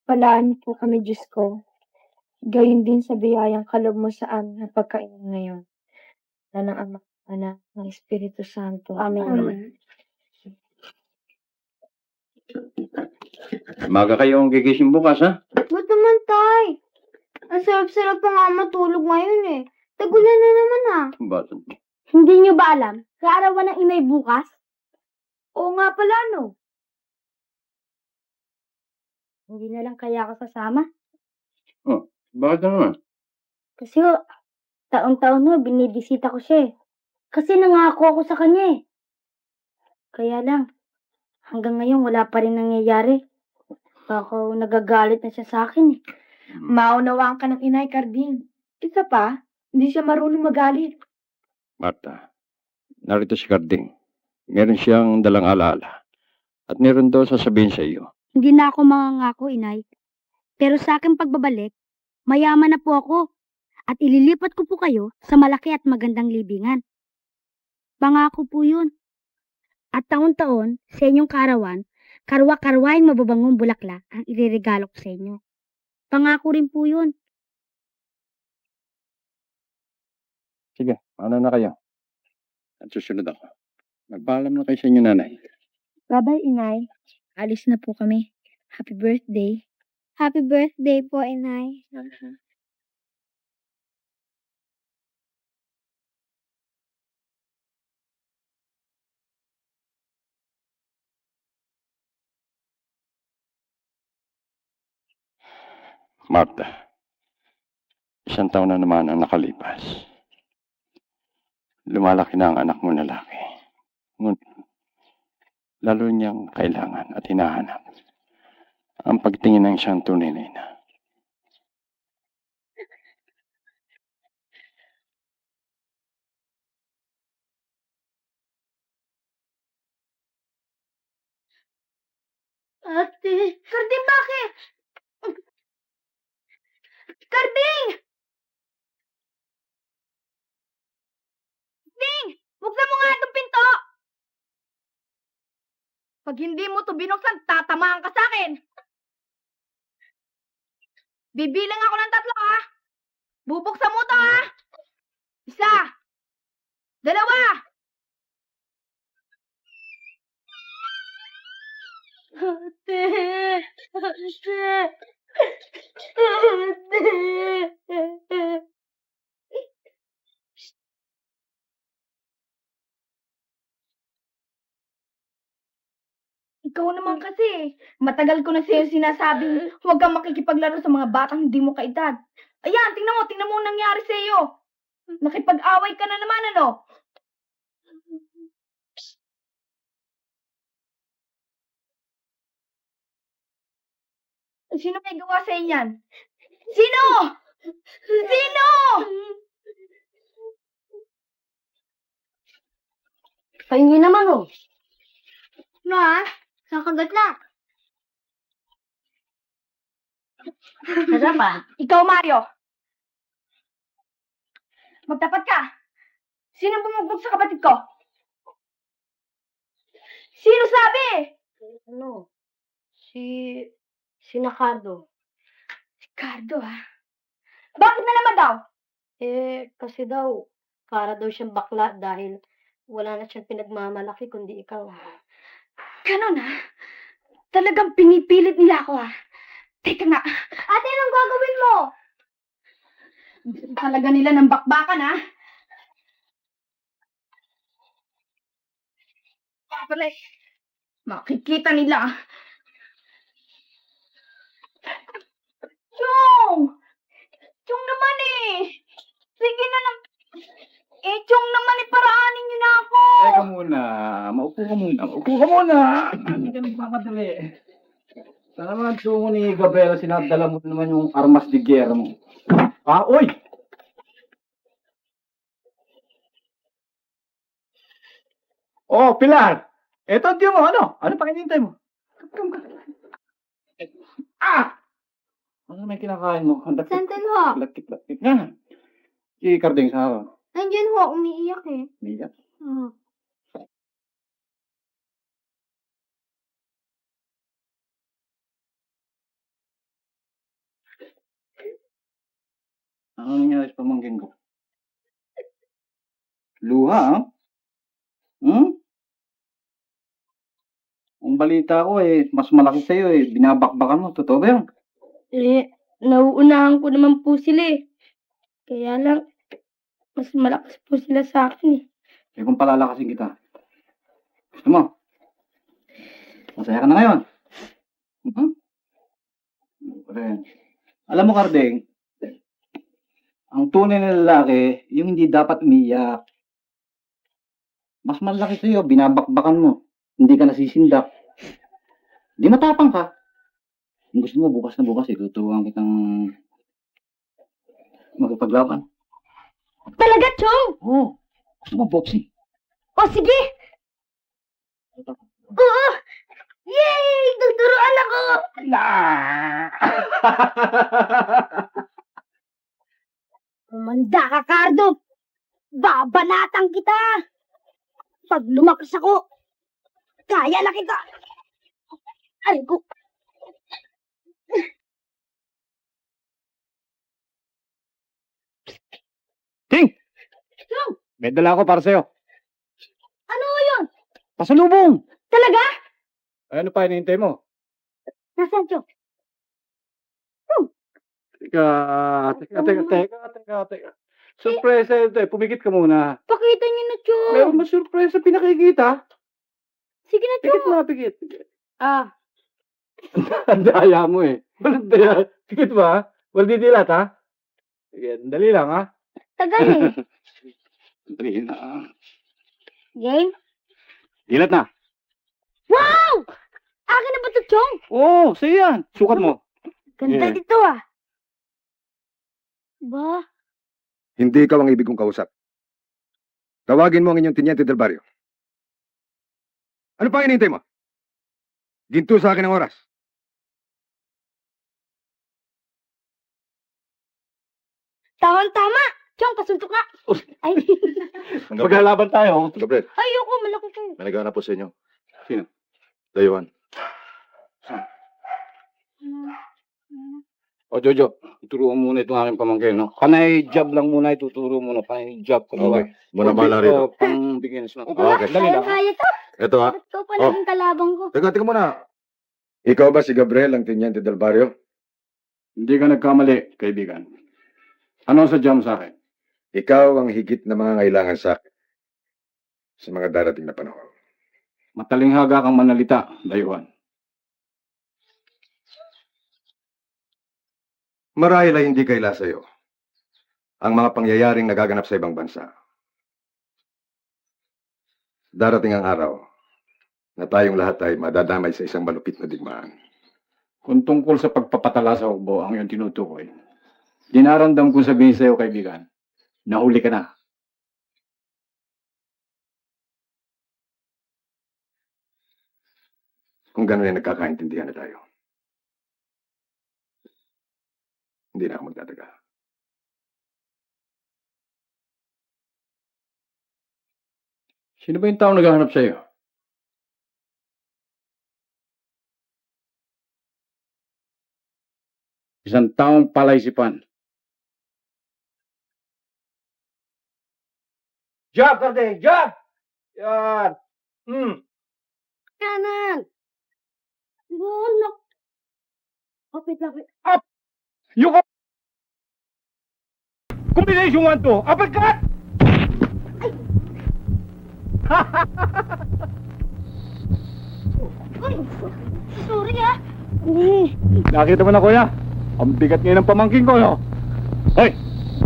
Pagpalaan mo po kami, Diyos ko, gayon din sa biyayang kaloob mo sa amin na pagkain ngayon, na ng Ama, Anak, ng Espiritu Santo. Amen. Amen. Maga kayong gigising bukas, ha? Ba't naman, Tay? Ang sarap-sarap pa nga matulog ngayon eh. Tagulan na naman Bakit? Hindi niyo ba alam? Kaarawan ng inay bukas? Oo nga pala, no? Hindi na lang kaya ako sasama. Bakit naman? Kasi taon-taon binibisita ko siya eh. Kasi nangako ako sa kanya eh. Kaya lang, hanggang ngayon wala pa rin nangyayari. Baka nagagalit na siya sa akin eh. Maunawaan ka ng inay, Carding. Isa pa, hindi siya marunong magalit. Marta, narito si Carding. Meron siyang dalang alaala. At meron daw sasabihin sa iyo. Hindi na ako mangangako, inay. Pero sa akin pagbabalik, mayaman na po ako. At ililipat ko po kayo sa malaki at magandang libingan. Pangako po yun. At taon-taon, sa inyong karawan, karwa-karwaing mababangong bulaklak ang ireregalo ko sa inyo. Pangako rin po yun. Sige, ano na kayo? At susunod ako. Magpaalam na kayo sa inyo, nanay. Bye-bye, inay. Alis na po kami. Happy birthday. Happy birthday po, inay. Marta, 1 taon na naman ang nakalipas. Lumalaki na ang anak mo na lalaki. Ngunit, lalo niyang kailangan at hinahanap ang pagtingin ng isang tunay na ina. Ate! Karding, bakit? Karding! Ding! Buksan mo nga itong pinto! Pag hindi mo ito binuksan, tatamaan ka sa akin! Bibilang ako ng 3, ha? Bubuksan mo ito, ha? 1, 2, Ate! Ate! Ate! Ikaw naman kasi, matagal ko na sa'yo sinasabing huwag kang makikipaglaro sa mga batang hindi mo kaedad. Ayan, tingnan mo ang nangyari sa'yo. Nakipag-away ka na naman, ano? Sino may gawa sa inyan? Sino? Sino? Pahingi naman, oh. No, ha? Nakagat na. Nasa pa? Ikaw, Mario. Magtapat ka. Sino bumugbog sa kapatid ko? Sino sabi? Ano? Si Nacardo. Ricardo, ha? Bakit na naman daw? Kasi daw, para daw siyang bakla dahil wala na siyang pinagmamalaki kundi ikaw. Ganon, ha? Talagang pinipilit nila ako, ha? Teka nga. Ate, anong gagawin mo? Talaga nila ng bakbakan, ha? Pala, makikita nila. Chong! Chong naman eh! Sige na lang. Chong naman eh, paraanin niyo na ako. Teka muna. Maupo ka muna. Maupo ka muna. Hindi ka nagmamadali. Sana naman ang tungo ni Gabriela, sinadala mo naman yung armas de guerra mo. Oy! Oh, Pilar! Eto, diyo mo, ano? Ano pa hinihintay mo? Come. Ano may kinakain mo? Ang Santan ho. lakit nga. Si Carding sa Nandiyan ho, umiiyak eh. niya. Ano nangyari sa pamangkin ko? Luha, ha? Ang balita ko mas malaki sa'yo binabakbakan mo. Totoo ba yun? Nauunahan ko naman po sila eh. Kaya lang, mas malakas po sila sa akin eh. Kung palalakasin kita. Gusto mo? Masaya ka na ngayon. Alam mo, Kardeng, ang tunay na lalaki, yung hindi dapat umiyak. Mas malaki sa'yo, binabakbakan mo. Hindi ka nasisindak. Hindi matapang ka. Kung gusto mo, bukas na bukas, tuturuan kitang magpaglaban. Talaga, Chong? Oo. Gusto mo, boxing. O, sige! Oo! Yay! Tuturuan ako! Umanda ka, Cardo! Babanatan kita! Pag lumakas ako, kaya na kita! Ay ko! King! Chong! May dala ako para sa'yo. Ano yun? Pasalubong! Talaga? Ano pa hinihintay mo? Nasaan, Chong? Teka. Surpresa ito Pumikit ka muna. Pakita niyo na, Chong! Meron mas surpresa pinakikita. Sige na, Pikit Chong! mo, pikit. Ah, Ang daya mo Walang daya. Pikit ba? Walang didilat, ha? Sige, dali lang, ha? tagal eh. Dali na. Game? Dilat na. Wow! Akin na ba ito, Chong? Oo, sa'yo yan. Sukat mo. Ganda Yeah. dito ah. Ba? Hindi ikaw ang ibig kong kausap. Tawagin mo ang inyong Teniente del Barrio. Ano pa hinihintay mo? Ginto sa akin ang oras. Tama! Chong, pasuntok ka! Ay, Maglalaban tayo. Gabriel, ayoko, malaki kayo. may naghahanap po sa inyo. Sino? Dayuhan. O, Jojo, turuan muna itong aking pamangkin, no? Panay job lang muna ituturo muna. Panay job. Okay. Muna bahala rito. Pang beginners mo. Okay. Dali lang. Kaya to. Ito ha. Ito pala yung kalabang ko. Teka muna. Ikaw ba si Gabriel, ang Teniente del Barrio? Hindi ka nagkamali, kaibigan. Ano ang sadya mo sa akin? Ikaw ang higit na mga ngailangan sa akin sa mga darating na panahon. Matalinghaga kang manalita, Dayuhan. Marahil ay hindi kaila sa iyo ang mga pangyayaring nagaganap sa ibang bansa. Darating ang araw na tayong lahat ay madadamay sa isang malupit na digmaan. Kung tungkol sa pagpapatala sa hukbo ang iyong tinutukoy, dinaramdam kong sabihin sa iyo, kaibigan, nahuli ka na. Kung gano'n ay nagkakaintindihan na tayo. Hindi na ako magtatagal. Sino ba yung taong naghahanap sa iyo? Isang taong palaisipan. Job, Kardeng! Job! Yan! Kanan! Bunak! Kapit. Yung combination 1-2, uppercut! Uy! Sorry ah! Nakita mo na, kuya. Ang bigat ngayon ng pamangkin ko, no? Hoy!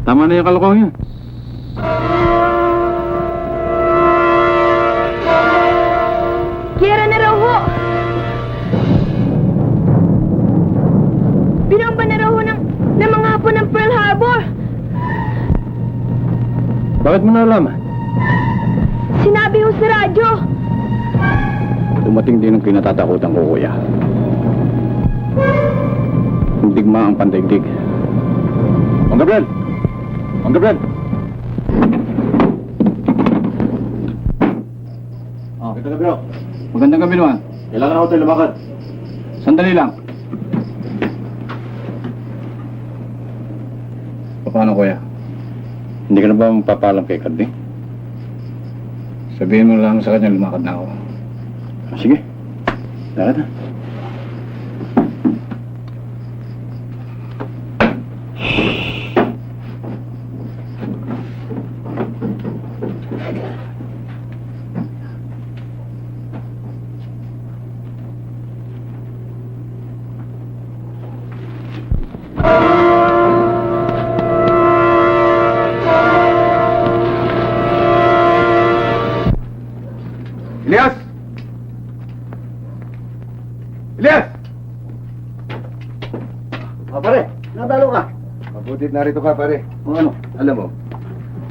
Tama na yung kalokohan yun. Kira na raw ho! Binamba na raw ho ng mga hapon ng Pearl Harbor! Bakit mo nalaman? Sinabi ho sa radyo! Dumating din ang kinatatakutan ko, kuya. Ang digma ang pandaigdig. Mang Gabriel! Mang Gabriel! Kita na, bro. Magandang gabi naman. Kailangan ako tayo lumakad. Sandali lang. Paano, kuya? Hindi ka na ba mapapalam kay Karding? Sabihin mo lang sa kanya lumakad na ako. Sige. Lakad na. Elias! Elias! Pare, nadalo ka. Mabutit narito ka, pare. O ano? Alam mo,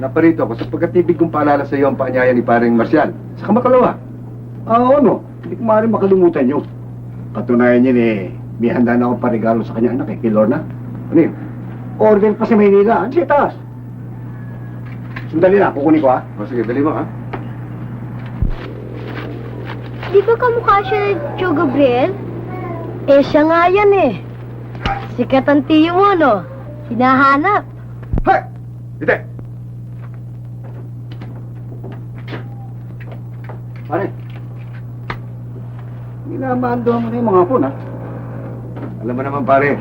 naparito ako sa pagkatibig kong paalala sa iyo ang paanyaya ni paring Marcial. Sa makalawa. Ano? Hindi ko maaaring makalimutan yun. Katunayan niya may handa na akong parigalo sa kanya anak, kay Lorna. Ano yun? Order pa sa Maynila. Ano siya taas? Sandali na, kukunin ko ha. O sige, dali mo ha. Di ba kamukha siya ni Tio Gabriel? Eh, siya nga yan eh. Sikat ang tiyo mo, no? Hinahanap. Hey! Dite! Pare, minamando mo na yung mga hapon ha. Alam mo naman, pare.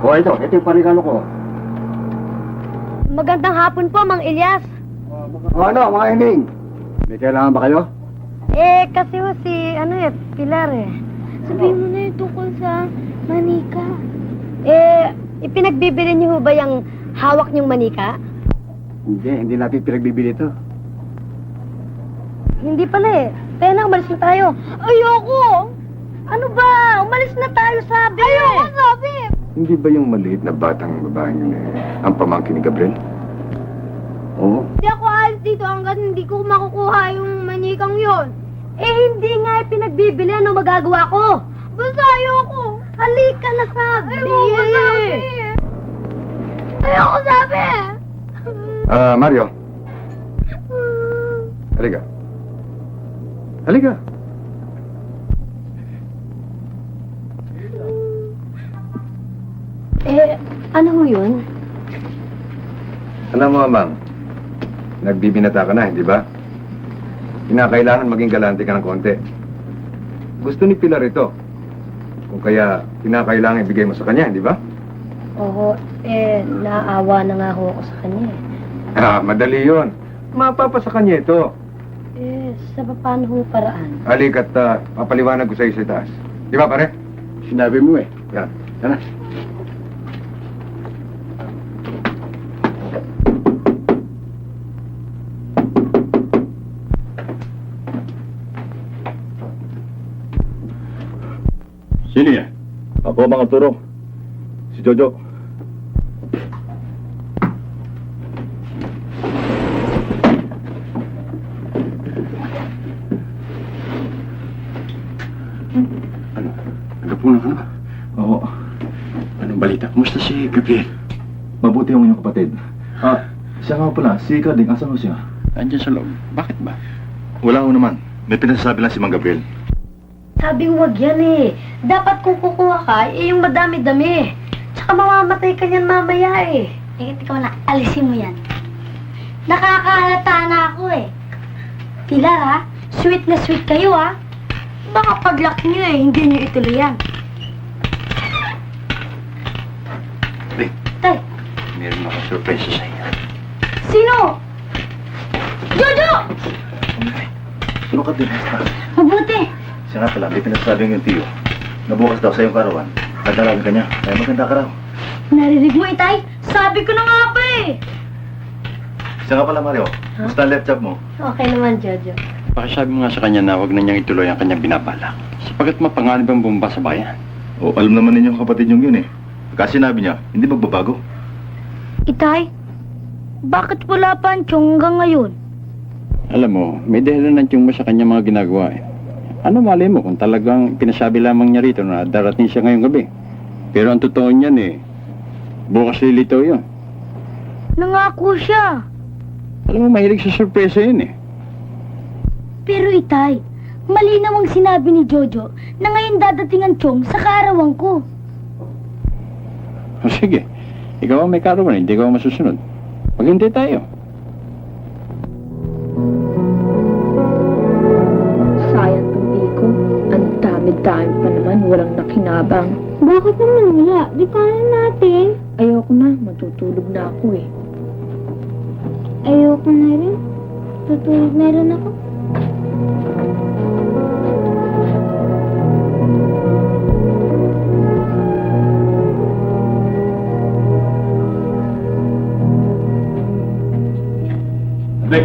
O ito yung parigalo ko. Magandang hapon po, Mang Elias. O ano, mga hining? May kailangan ba kayo? Eh, kasi ho si, Pilar eh. Sabihin mo na yung tungkol sa manika. Eh, ipinagbibili niyo ho ba yung hawak niyong manika? Hindi natin pinagbibili ito. Hindi pala eh. Kaya na, umalis na tayo. Ayoko! Ano ba? Umalis na tayo, sabi. Ayoko, sabi. Hindi ba yung maliit na batang babaeng yun ang pamangkin ni Gabriel? Oo. Hindi ako alis dito hanggang hindi ko makukuha yung manikang yon. Eh, hindi nga pinagbibili. Ano magagawa ko? Basta ayoko. Halika na, sabi. Ayoko, sabi. Ayoko, sabi. Mario. Halika. Halika. Eh, ano ho yun? Alam mo, Amang, nagbibinata ka na, hindi ba? Kinakailangan maging galante ka ng konti. Gusto ni Pilar ito. Kung kaya, kinakailangan ibigay mo sa kanya, hindi ba? Oo, naawa na nga ho ako sa kanya eh. Madali yon. Mapapa sa kanya ito. Eh, sa paano ho paraan? Halik at papaliwanag ko sa iyo sa taas. Di ba, pare? Sinabi mo eh. Yan. Tara. Sino yan? Ako, mga turo. Si Jojo. Ano? Nagkapunan ka na ba? Oo. Anong balita? Kumusta si Gabriel? Mabuti ang inyong kapatid. Siya nga pala, si Karding, asan mo siya? Andiyan sa loob. Bakit ba? Wala ko naman. May pinasasabi lang si Mang Gabriel. Sabing wag yan eh. Dapat kung kukuha ka, yung madami-dami. Tsaka mamamatay ka niyan mamaya eh. Eh, ikaw na, alisin mo yan. Nakakahalata na ako eh. Pilar ha, sweet na sweet kayo ha. Baka paglaki niyo eh, hindi niyo ituloy yan. Tay. Tay, Meron akong surprise sa iyo. sino? Jojo! Ano ka din? Mabuti. Siya nga pala, may pinasasabi yung tiyo. Nabukas daw sa iyong karawan. Nagdalagan ka niya. Kaya maganda ka raw. Narinig mo itay? Sabi ko na nga ba eh. Siya nga pala, Mario. Basta ang left job mo. Okay naman, Jojo. Pakisabi mo nga sa kanya na huwag na niyang ituloy ang kanyang binabalak. Sapagat mapanganib ang bomba sa bayan. O, alam naman ninyo kapatid yung yun eh. Kasi sinabi niya, hindi magbabago. Itay, bakit wala pa ang tiyong hanggang ngayon? Alam mo, may dahilan ng tiyong mo sa kanyang mga ginagawa eh. Ano mali mo kung talagang pinasabi lamang niya rito na darating siya ngayong gabi? Pero ang totoo niyan eh, bukas lilitaw yun. Nangako siya. Alam mo, mahilig sa sorpresa yun eh. Pero itay, mali namang sinabi ni Jojo na ngayon dadating ang tiyong sa kaarawan ko. O sige, Ikaw ang may karawan, hindi ka ang masusunod. Maghintay tayo. Sayang tong Biko. Ang dami-dami pa naman, walang nakinabang. Bakit naman wala? Di kaya natin. Ayoko na, matutulog na ako eh. Ayoko na rin. Tutulog na rin ako. Abay!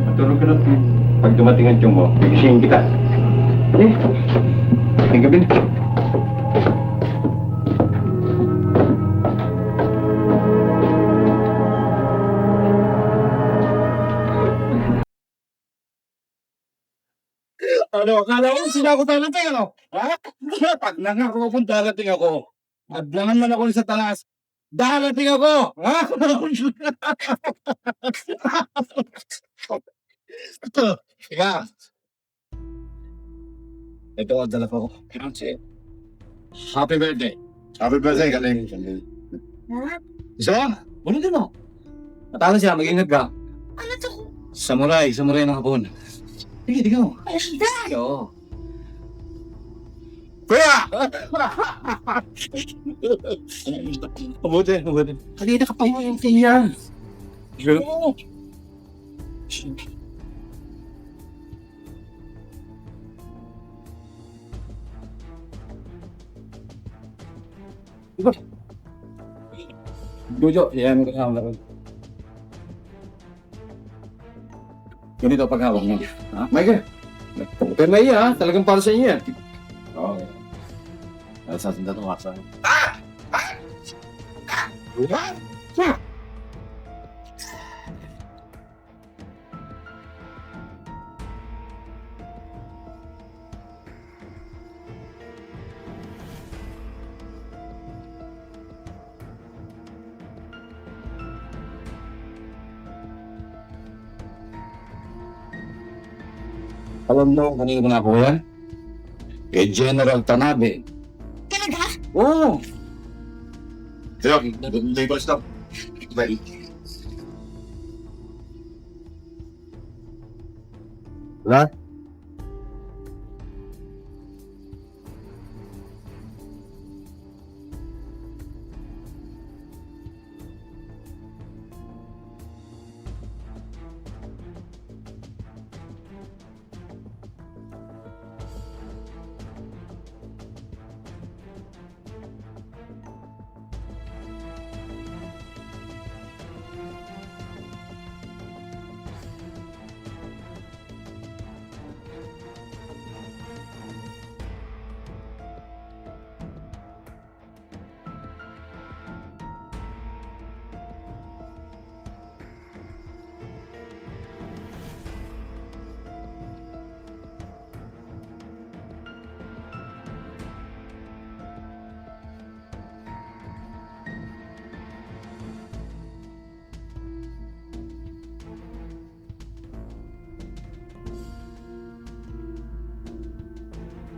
Matulog ka na. Pag dumating ang tiyong mo, gigisingin kita. Ang gabi na. Ano, akala ko sila ako darating, ano? Ha? Pag nangako kong darating ako, adlangan man ako sa talas, darating ako! Ha? Ito, ika. Ito ang dala ko. Fiancé. Happy birthday. Happy birthday, galing. Isa? Bunutin mo. Matalo siya, mag-ingat ka. Ano to? Samurai ng hapon. Sige, ikaw. Yo. Kuya! Mabuti. Kanina ka pa yung tiyan. Oo. Jojo, yan ko na ako. Ganito pag hawak mo. Ha? Michael? Okay na iya, ha? Talagang para sa inyo yan. Okay. Sa atin na ito, sa akin. Alam mo, kanina na ako yan? Kay General Tanabe. Talaga? Oo. Kaya, hindi ko stop. Well, wala?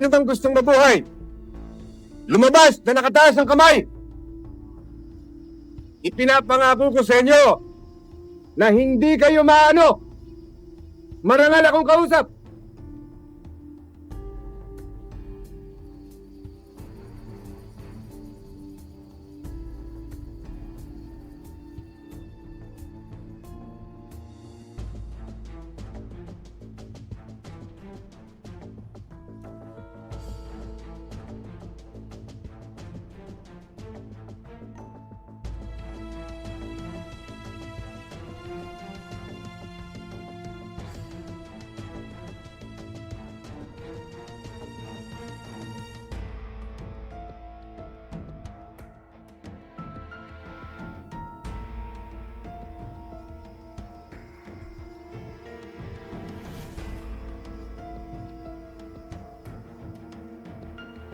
Sino bang gustong mabuhay? Lumabas na nakataas ang kamay! Ipinapangako ko sa inyo na hindi kayo maano. Marangal akong kausap.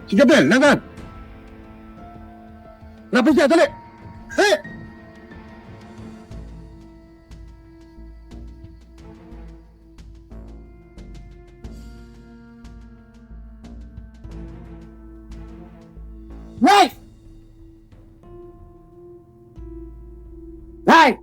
Si Gabriel, nangan! Lapis niya, dali! Hey! Right! Nay!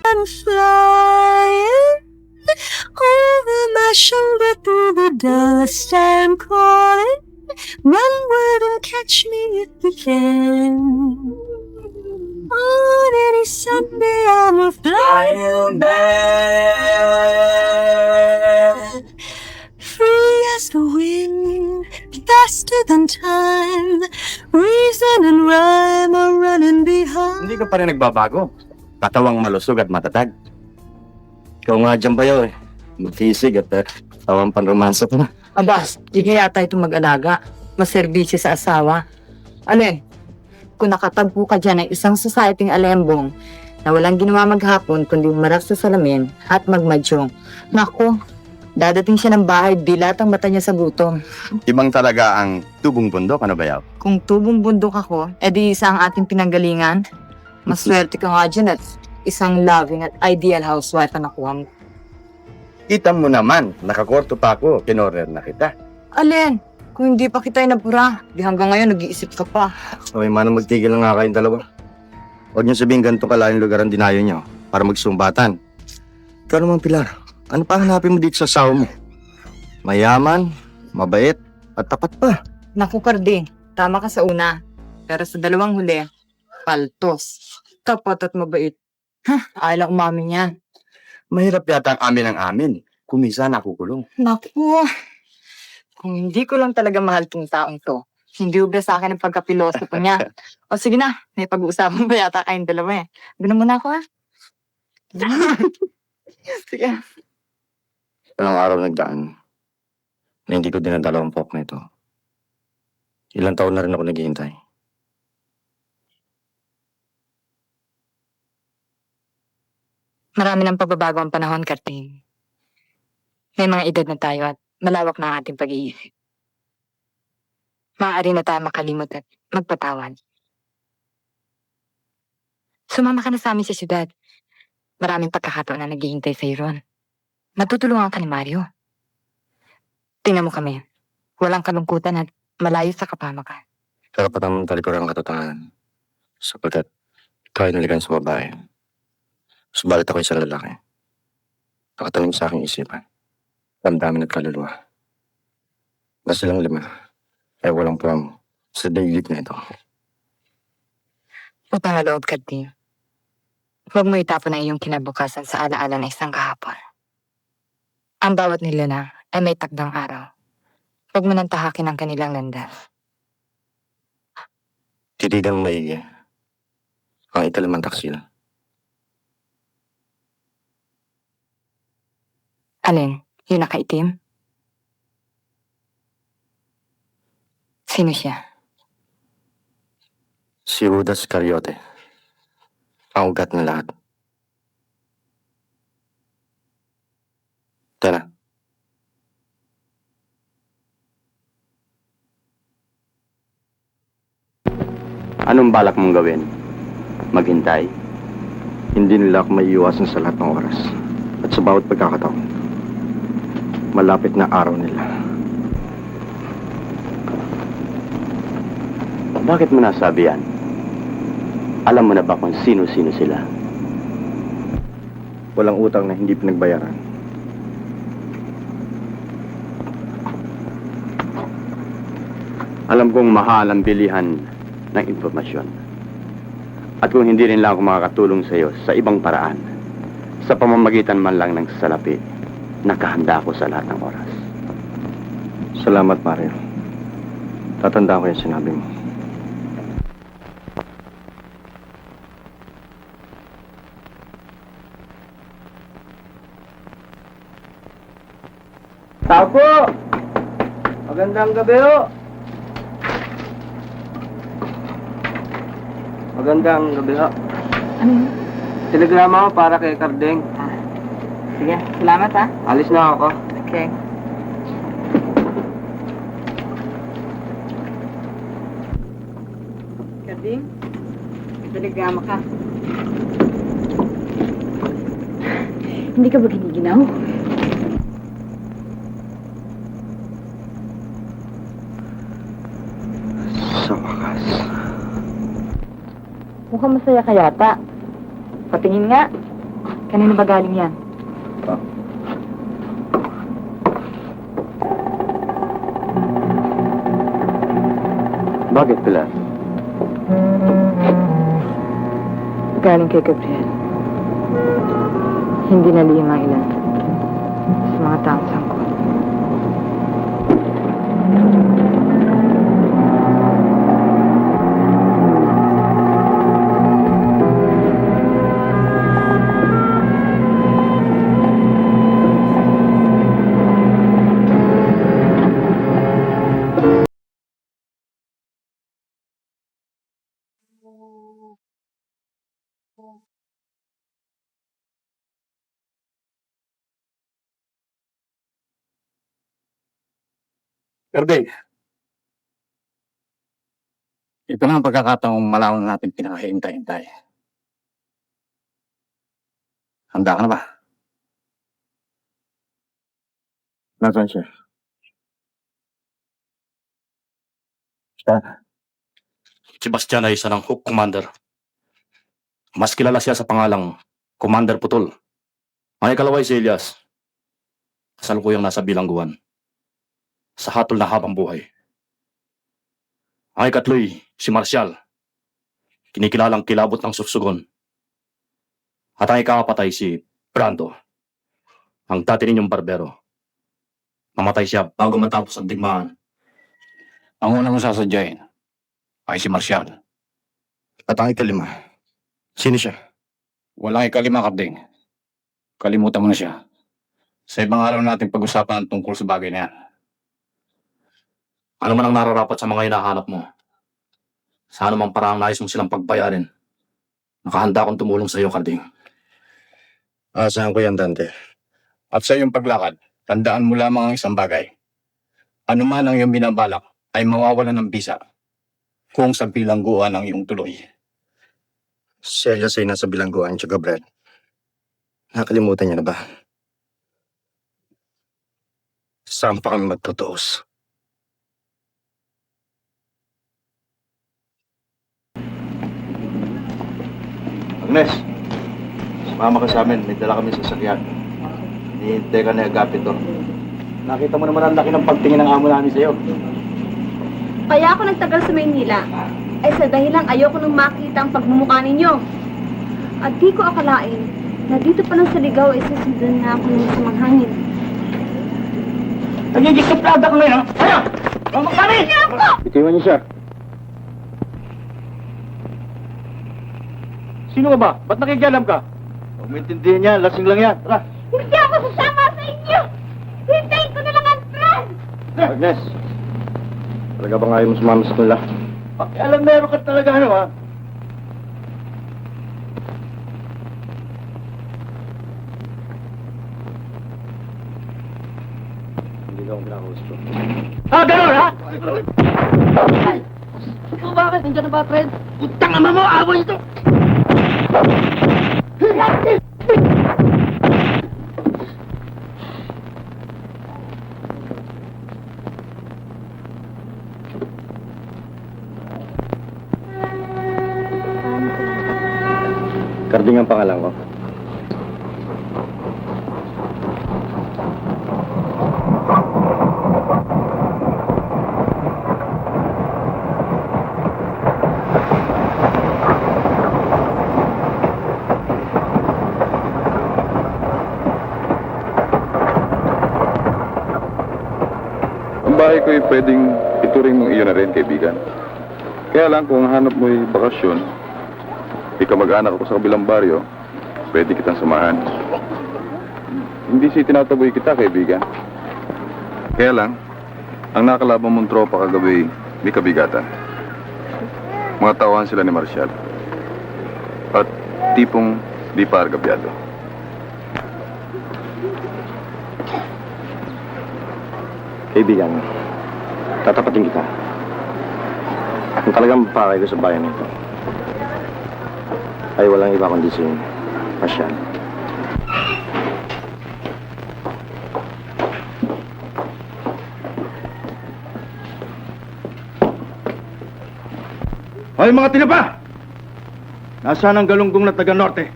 I'm flying over my shoulder through the dust. I'm calling, run word and catch me if you can. On any Sunday, I'm a flying bird, free as the wind, faster than time. Reason and rhyme are running behind. Hindi ka pa rin nagbabago. Katawang malusog at matatag. Ikaw nga dyan ba yun eh. Mag-fisig at tawang panromansa pa na. Abas, di kaya tayo itong mag-alaga. Maserbisyo sa asawa. Alin, kung nakatagpo ka dyan ng isang societyng alembong na walang ginawa maghapon kundi umarap sa salamin at magmadyong. Naku, dadating siya ng bahay, dilat ang mata niya sa gutom. Ibang talaga ang tubong bundok, ano ba yaw? Kung tubong bundok ako, edi isa ang ating pinanggalingan. Maswerte ka nga dyan at isang loving at ideal housewife ang nakuha mo. Kita mo naman, nakakorto pa ako, kinorner na kita. Alin, kung hindi pa kita inapura, di hanggang ngayon nag-iisip ka pa. Okay, manang magtigil lang nga kayong dalawa. Huwag niyo sabihin ganito kalayong lugar ang dinayo niyo para magsumbatan. Ikaw naman, Pilar, ano pa hanapin mo dito sa asawa mo? Mayaman, mabait, at tapat pa. Naku, Kardi, tama ka sa una. Pero sa dalawang huli, paltos. Tapat at mabait. Ayaw lang umamin yan. Mahirap yata ang amin ang amin. Kung minsan nakukulong. Naku, kung hindi ko lang talaga mahal tong taong to, hindi ubra sa akin ang pagkapilosopo niya. O sige na, may pag-uusapan ba yata kayong dalawa eh. Ganoon muna ako ha. Sige. Ilang araw nagdaan na hindi ko dinadala ang pok na ito. Ilang taon na rin ako naghihintay. Marami ng pagbabago ang panahon, Karting. May mga edad na tayo at malawak na ang ating pag-iisip. Maaari na tayo makalimot at magpatawad. Sumama ka na sa amin sa syudad. Maraming pagkakataon na naghihintay sa ron. Matutulungan ka ni Mario. Tingnan mo kami. Walang kalungkutan at malayo sa kapamakan. Karapatan mong talikuran ang katotohanan. Sapagkat ikaw ay nalikan sa babae. Subalit ako isang lalaki. Nakatanim sa aking isipan. Damdamin at kaluluwa. Na silang lima ay walang puwang sa daigdig na ito. Utang na loob, Karting. Huwag mo itapon ang iyong kinabukasan sa alaala ng isang kahapon. Ang bawat nila ay may takdang araw. Huwag mo nang tahakin ang kanilang landas. Titigan mo maigi ang ikalimang taksil. Alin? Yung nakaitim? Sino siya? Si Judas Iscariote. Ang ugat ng lahat. Tara. Anong balak mong gawin? Maghintay? Hindi nila ako maiiwasan sa lahat ng oras. At sa bawat pagkakataon. Malapit na araw nila. Bakit mo nasabi yan? Alam mo na ba kung sino-sino sila? Walang utang na hindi pinagbayaran. Alam kong mahal ang bilihan ng impormasyon. At kung hindi rin lang ako makakatulong sa iyo sa ibang paraan, sa pamamagitan man lang ng salapi, nakahanda ako sa lahat ng oras. Salamat, Mario. Tatandaan ko yung sinabi mo. Tao po! Magandang gabi ho! Magandang gabi ho. Ano yun? Telegrama ko para kay Kardeng. Sige, salamat ha. Alis na ako. Okay. Karding, may telegrama ka. Hindi ka ba giniginaw? Sa wakas. Mukhang masaya ka yata. Patingin nga. Kanino ba galing yan? Bakit, Pilar? Galing kay Gabriel. Hindi na lihim ang ilan sa mga taong sangkot. Kardeng. Ito na ang pagkakataong malaman natin pinakahintay-hintay. Handa ka na ba? Nasaan siya? Si Bastian ay isa ng Hook Commander. Mas kilala siya sa pangalang Commander Putol. Ang ikalaway si Elias. Kasalukuyang nasa bilangguan. Sa hatol na habang buhay. Ang ikatloy, si Marcial. Kinikilalang kilabot ng suksugon. At ang ikaapat ay si Brando. Ang dati ninyong barbero. Mamatay siya bago matapos ang digmaan. Ang unang sasadyain ay si Marcial. At ang ikalima, sino siya? Walang ikalima, Kardeng. Kalimutan mo na siya. Sa ibang araw natin pag-usapan ang tungkol sa bagay na yan. Ano man ang nararapat sa mga hinahanap mo? Sa anumang parang nais mo silang pagbayarin. Nakahanda akong tumulong sa iyo, Karding. Asahan ko yan, Dante. At sa iyong paglakad, tandaan mo lamang ang isang bagay. Ano man ang iyong binabalak ay mawawalan ng bisa kung sa bilangguan ang iyong tuloy. Si Elias ay nasa bilangguan siya, Gabriel. Nakalimutan niya na ba? Saan pa kami magtutuos? Agnes, sumama ka sa amin. May dala kami sa sasakyan. Hinihintay ka na Agapito. Nakita mo naman ang laki ng pagtingin ng amo namin sa'yo. Kaya ako nagtagal sa Maynila ay sa dahilang ayoko nang makita ang pagmumukha ninyo. At di ko akalain na dito pa lang sa ligaw ay susundan na ako ng samang hangin. Nagigisuplada ka ngayon, ha? Ayaw! Mamakari! Itiwan niyo siya. Sino ka ba? Ba't nakikialam ka? Huwag mo intindihin yan. Lasing lang yan. Tara. Hindi ako sasama sa inyo! Hintayin ko na lang ang tren! Agnes, Talaga bang ayaw mo sumama sa kanila? alam meron ka talaga ano, ha? Hindi ka akong kinakausap ko. Ah, gano'n, ha? Ikaw bakit? Nandiyan na ba, Fred? Utang naman mo! Away ito! Karding ang pangalan ko. Ang bahay ko ay pwedeng ituring mong iyo na rin, kaibigan. Kaya lang kung hanap mo ay bakasyon, kamag-anak ako sa kabilang baryo, pwede kitang samahan. Hindi si tinataboy kita, kaibigan. Kaya lang, ang nakalaban mong tropa kagabi, may kabigatan. Mga tauhan sila ni Marcial. At tipong di pa argabyado. Kaibigan, tatapatin kita. Kung talagang mapakay ko sa bayan nito, ay walang iba kundi si Marcial. Hoy, mga tinapa! Nasaan ang galunggong na taga-norte?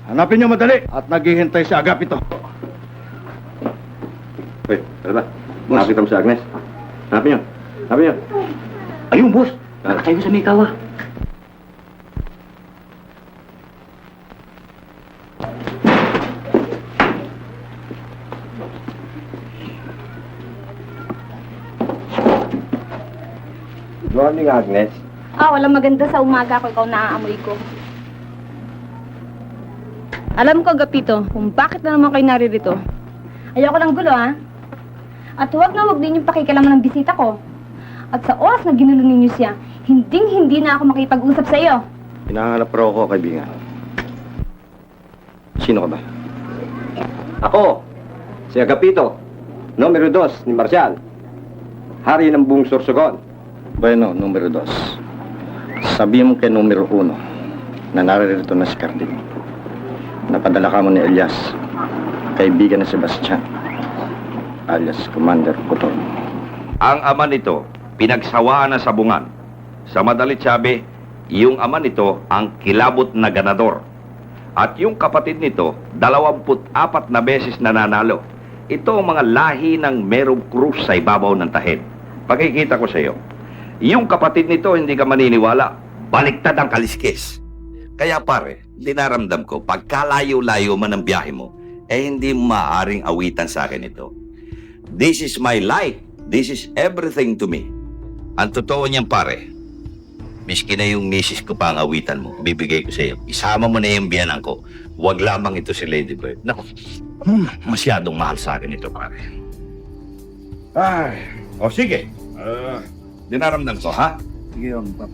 Hanapin niyo madali at naghihintay si Agapito. Hoy, tara ba? Nakakita mo si Agnes. Hanapin niyo. Hanapin niyo. Ayun, boss! Nakakay ko sa may kawa. Morning, Agnes. Walang maganda sa umaga ko, ikaw naaamoy ko. Alam ko, Agapito, kung bakit na naman kayo naririto. Ayoko ng gulo, ha? At huwag din yung pakikilaman ng bisita ko. At sa oras na ginulo ninyo siya, hindi na ako makipag-usap sa iyo. Hinahanap raw ako, kaibigan. Sino ka ba? Ako, si Agapito, numero 2 ni Marcial. Hari ng buong Sorsogon. Bueno, numero 2. Sabihin mo kay numero 1 na naririto na si Carding. Napadala ka mo ni Elias, kaibigan ni Sebastian, alias Commander Putol. Ang ama nito, pinagsawaan na sabungan. Sa madalit sabi, yung ama nito ang kilabot na ganador. At yung kapatid nito, 24 na beses nananalo. Ito ang mga lahi ng merong krus sa ibabaw ng tahid. Pakikita ko sa iyo. Yung kapatid nito, hindi ka maniniwala. Baliktad ang kaliskis. Kaya pare, dinaramdam ko, pagkalayo-layo man ang biyahe mo, hindi maaaring awitan sa akin ito. This is my life. This is everything to me. Ang totoo niyan pare, Miski na yung misis ko pa ang awitan mo, bibigay ko sa iyo. Isama mo na yung biyanan ko. Huwag lamang ito si Lady Bird. Naku, masyadong mahal sa akin ito, pare. Ay, o sige. Dinaramdam ko, ha? Sige, yung pap.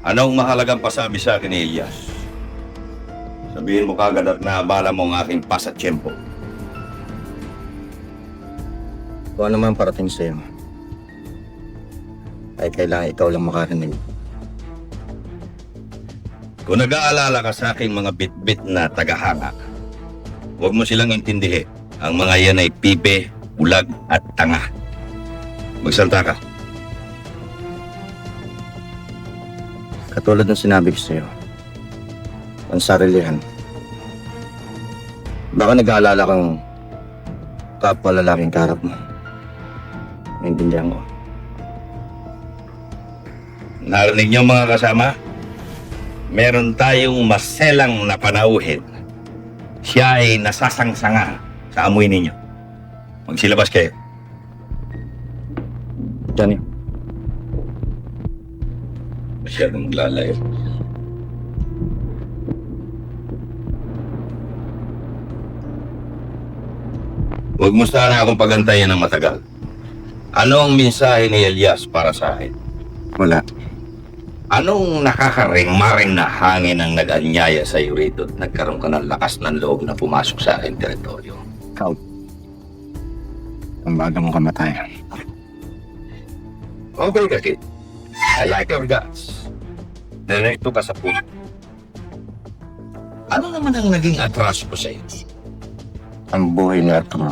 Anong mahalagang pasabi sa akin ni Elias? Sabihin mo kagad at naabala mo ang aking pasatsyempo. Kung ano man parating sa'yo, ay kailangan ikaw lang makarinig. Kung nag-aalala ka sa aking mga bit-bit na tagahanga, huwag mo silang intindihin. Ang mga yan ay pipe, bulag at tanga. Magsalta ka. Katulad ng sinabi ko sa'yo, ang sarilihan. Baka nag-aalala kang kapwa lalaking karap mo. Naintindihan ko. Narinig niyo mga kasama? Meron tayong maselang na panauhin. Siya ay nasasangsanga sa amoy ninyo. Magsilabas kayo. Johnny. Masyadong maglalayo. Huwag mo sana akong pagantayan ng matagal. Ano ang mensahe ni Elias para sa akin? Wala. Anong nakakaring-maring na hangin ang nag-anyaya sa iyo rito at nagkaroon ka ng lakas ng loob na pumasok sa aking teritoryo? Ikaw. Ang baga mong kamatayan. Okay ka, kid. I like your guts. Diretso ka sa puno. Ano naman ang naging atraso ko sa iyo? Ang buhay ni Arturo.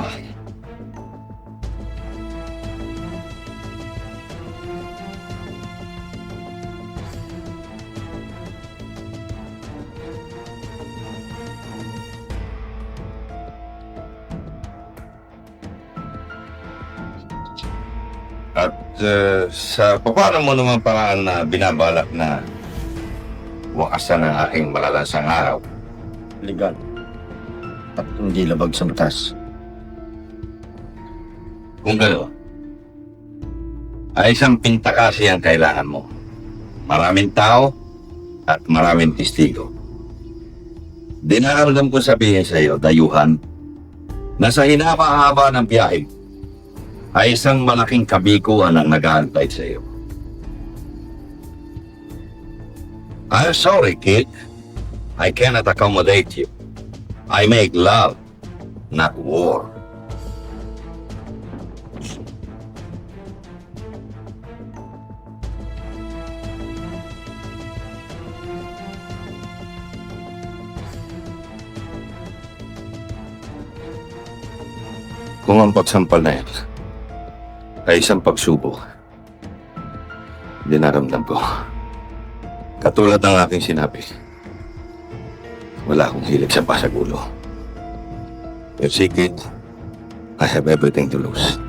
At sa paano mo naman paraan na binabalak na wakasan ang aking malalansang araw? Legal. At hindi labag sa batas. Kung gano'n, ay isang pintakasi ang kailangan mo. Maraming tao at maraming testigo. Dinaramdam ko sabihin sa iyo, dayuhan, na sa hinaba-haba ng biyahe ay isang malaking kabikuan ang nag-aantay sa iyo. I'm sorry, kid. I cannot accommodate you. I make love, not war. Kung ang pagsampal na yan ay isang pagsubok, dinaramdam ko. Katulad ng aking sinabi, wala akong hilig sa pasagulo. You see, kid, I have everything to lose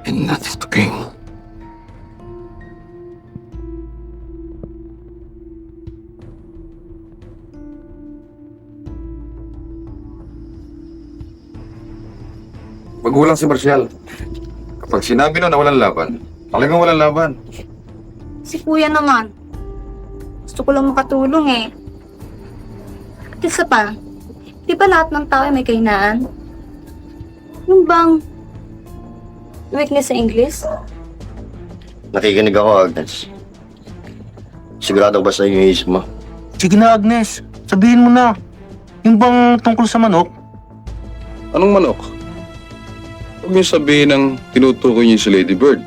and nothing to gain. Magulang si Marcial. Kapag sinabi na walang laban, talagang walang laban. Si kuya naman. Gusto ko lang makatulong eh. At isa pa, di ba lahat ng tao ay may kahinaan? Yung bang weakness sa English? Nakikinig ako, Agnes. Sigurado ba sa iyo yung isip mo? Sige na, Agnes. Sabihin mo na. Yung bang tungkol sa manok? Anong manok? Huwag niyo sabihin ng tinutukoy niyo si Lady Bird.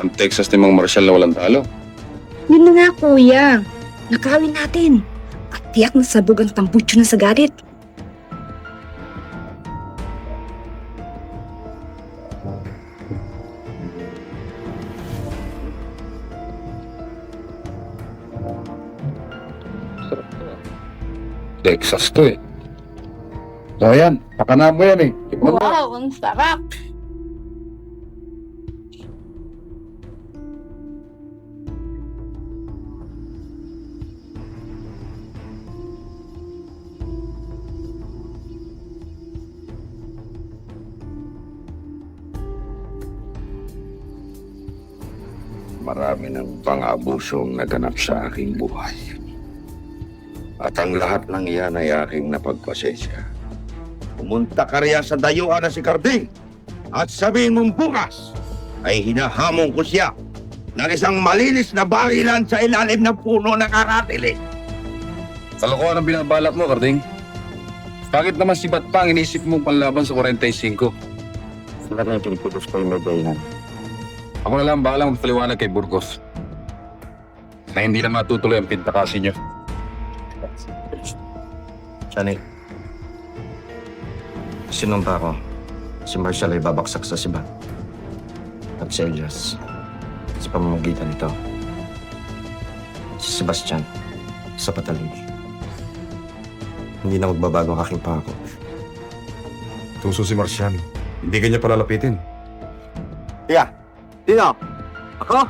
Ang Texas ni Mang Marcial na walang talo. Yun na nga, kuya. Nakawin natin. At tiyak na sabog ang tambutso na sa galit. Texas to eh. So ayan, pakana mo yan eh. Wow, ang sarap! Marami ng pang-abusong naganap sa aking buhay. At ang lahat ng iyan ay aking napagpasensya. Pumunta ka riyan sa dayuhan na si Carding at sabihin mong bukas ay hinahamon ko siya ng isang malinis na barilan sa ilalim ng puno ng aratilis. Kalokohan ang binabalak mo, Carding. Bakit naman si Batpang inisip mong panlaban sa 45? Sila na yung pinipulos ko yung medalyan. Ako na lang bahalang magpaliwanag kay Burgos na hindi na matutuloy ang pintakasi niyo. Chanel, sinumpa ko, si Marshall ay babaksak sa Sibat at si Elias sa pamamagitan nito. Si Sebastian sa patalim. Hindi na magbabago ang aking pangako. Tuso si Marcial. Hindi kanya palalapitin. Tiga! Sino? Ako?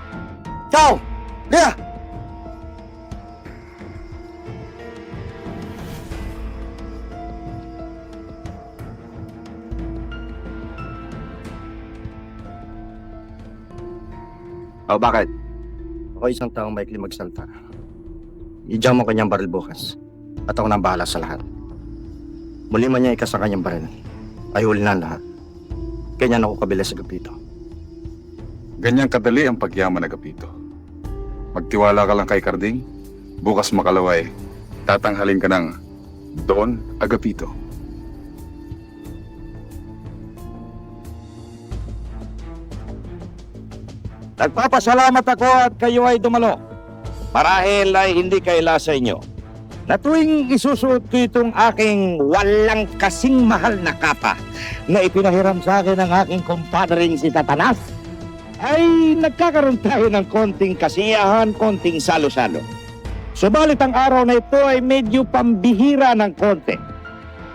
Ikaw! Tiga! O bakit? Ako isang taong maikli magsalta. Ijam mo kanyang baril bukas. At ako nang bahala sa lahat. Muli man niya ikas ang kanyang baril. Ay huli na ang lahat. Kanya ako kabila sa Gapito. Ganyang kadali ang pagyaman na Gapito. Magtiwala ka lang kay Carding. Bukas makalaway, tatanghalin ka ng Don Agapito. Nagpapasalamat ako at kayo ay dumalo. Marahil ay hindi kaila sa inyo. Na tuwing isusuot ko itong aking walang kasing mahal na kapa na ipinahiram sa akin ng aking kumpadring si Satanas, ay nagkakaroon tayo ng konting kasiyahan, konting salo-salo. Subalit ang araw na ito ay medyo pambihira ng konti.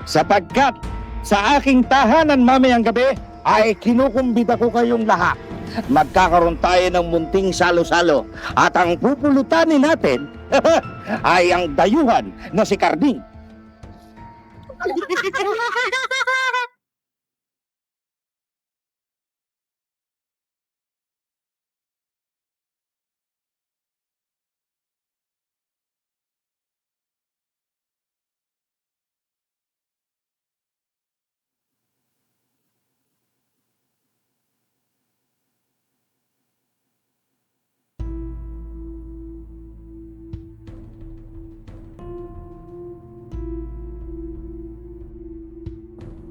Sapagkat sa aking tahanan mamayang gabi ay kinukumbita ko kayong lahat. Magkakaroon tayo ng munting salo-salo at ang pupulutanin natin ay ang dayuhan na si Carding.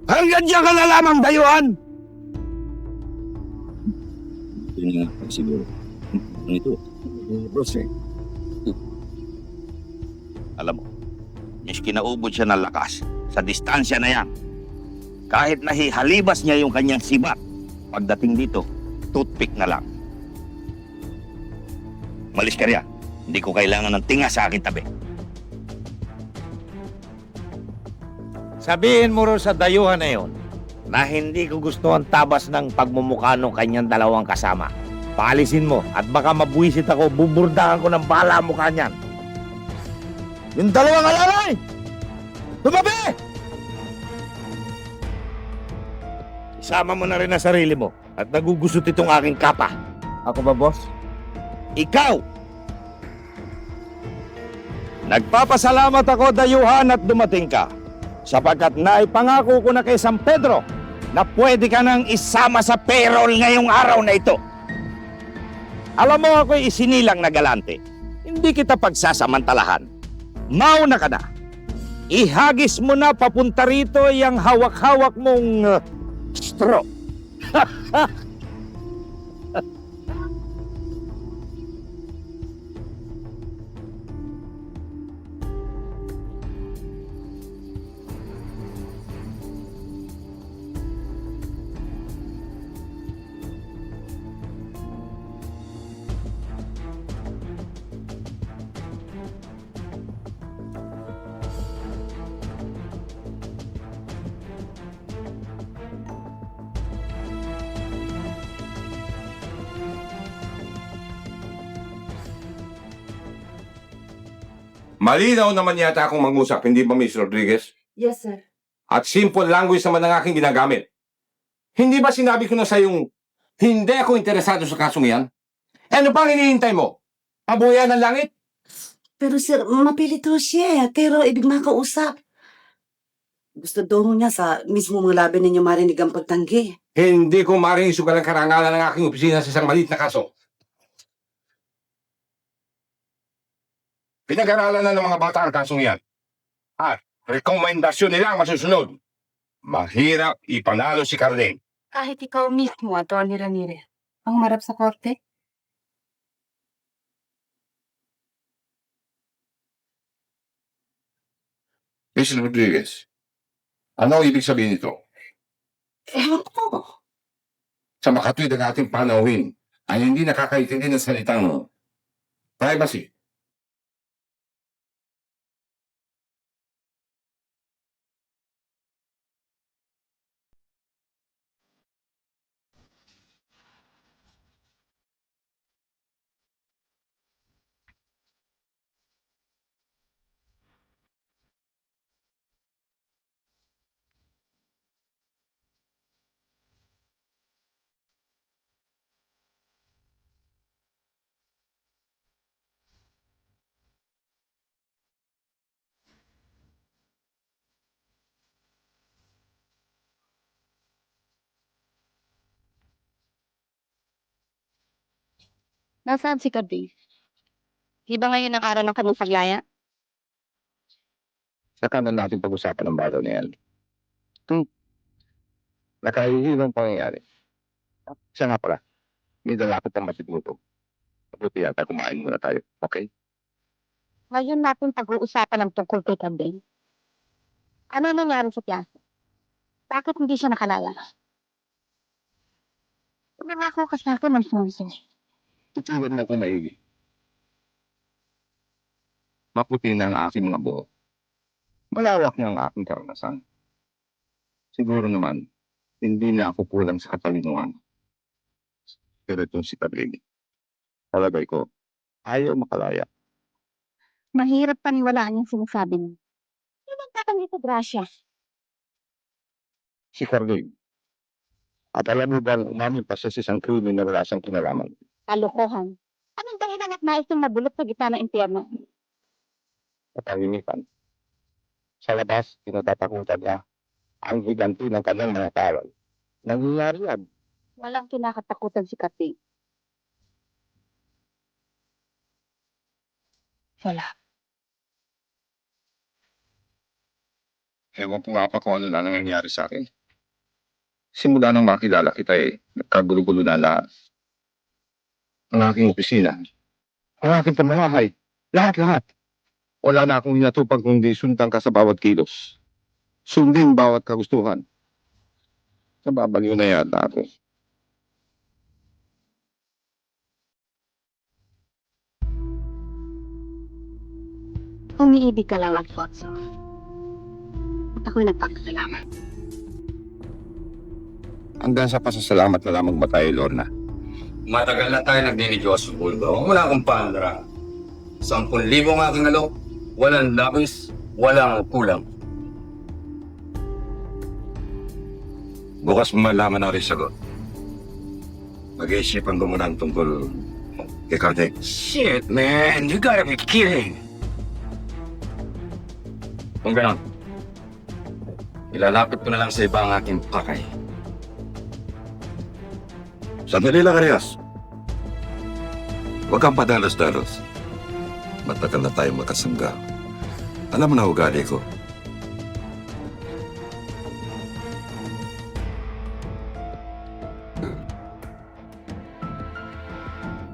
Hanggang diyan ka na lamang, dayuhan! Yun nga, siguro. Ito, boss eh. Alam mo, miski naubod siya ng lakas sa distansya na yan. Kahit nahihalibas niya yung kanyang sibat, pagdating dito, toothpick na lang. Malis ka riyan. Hindi ko kailangan ng tinga sa akin tabi. Sabihin mo rin sa dayuhan na yon na hindi ko gusto ang tabas ng pagmumukha ng kanyang dalawang kasama. Paalisin mo at baka mabuisit ako, buburdahan ko ng bala mukha niyan. Yung dalawang alalay! Tumabi! Isama mo na rin ang sarili mo at nagugusot itong aking kapa. Ako ba, boss? Ikaw! Nagpapasalamat ako, dayuhan, at dumating ka. Sapagkat naipangako ko na kay San Pedro na pwede ka nang isama sa payroll ngayong araw na ito. Alam mo, ako'y isinilang na galante. Hindi kita pagsasamantalahan. Mauna ka na. Ihagis mo na papunta rito yung hawak-hawak mong straw. Malinaw naman yata akong mag-usap, hindi ba, Miss Rodriguez? Yes, sir. At simple language naman ang aking ginagamit. Hindi ba sinabi ko na sa yung hindi ako interesado sa kasong yan? Ano pang hinihintay mo? Abuyan ng langit? Pero sir, mapilito siya. Pero ibig makausap. Gusto daw niya sa mismo mga labi ninyo marinig ang pagtanggi. Hindi ko maring isugal ang karangalan ng aking opisina sa isang maliit na kaso. Pinag-aralan na ng mga bata ang kasong yan. At rekomendasyon nila ang masusunod. Mahirap ipanalo si Carding. Kahit ikaw mismo, Atty. Ramirez, ang marap sa korte? Miss Rodriguez, ano ang ibig sabihin nito? Ewan ko. Sa makatwid ang ating panauhin ay hindi nakakaintindi ng salitang privacy. Nasaan si Carding? Di ba ngayon ang araw ng kanyang paglaya? Saka na natin pag-usapan ng balo na yan. Nakahihirang pangyayari. Siya nga pala, may dalakot ng matiguto. Mabuti yata kumain muna tayo, okay? Ngayon natin pag-uusapan ang tungkol kay Carding. Ano nangyari sa piyasa? Bakit hindi siya nakalala? Nangako ka sa akin ng sponsor. Tutuwan na ko maigi. Maputi na ang aking mga buhok. Malawak na ang aking karanasan. Siguro naman, hindi na ako kulang sa katalinuhan. Pero itong si Carding, palagay ko, ayaw makalaya. Mahirap paniwalaan yung sinasabi niyo. Yung magtatanggit sa grasya. Si Carding. At alam mo ba, umamin pa siya sa isang krimen na wala siyang kinalaman. Kalokohan. Anong dahilan at nais yung nabulot sa gitna ng impyerno? Katahimikan. Sa labas, tinatatakutan niya ang higanti ng kanyang mga karal. Nangyayari yan. Walang kinakatakutan si Carding. Wala. Ewan ko nga pa kung ano na nangyayari sa akin. Simula nang makilala kita nagkagulo-gulo na lahat. Ang aking opisina, ang aking pamamahay, lahat-lahat. Wala na akong hinatupag kundi sundan ka sa bawat kilos. Sundin bawat kagustuhan. Nababaliw na yata ako. Umiibig ka lang, Alfonso. At ako'y nagpapasalamat. Hanggang sa pasasalamat na lamang ba tayo, Lorna? Matagal na tayo nagdinegosyo, Bulldog. Wala akong pandra. 10,000 ang aking alok. Walang labis, walang kulang. Bukas mo malaman ang sagot. Mag-iisipan ko muna ang tungkol kay Carding. Shit, man. You gotta be kidding. Kung ganon, ilalapit ko na lang sa iba ang aking pakay. Sandali lang, Arias. Huwag kang padalos-dalos. Matagal na tayong makasangga. Alam mo na ugali ko.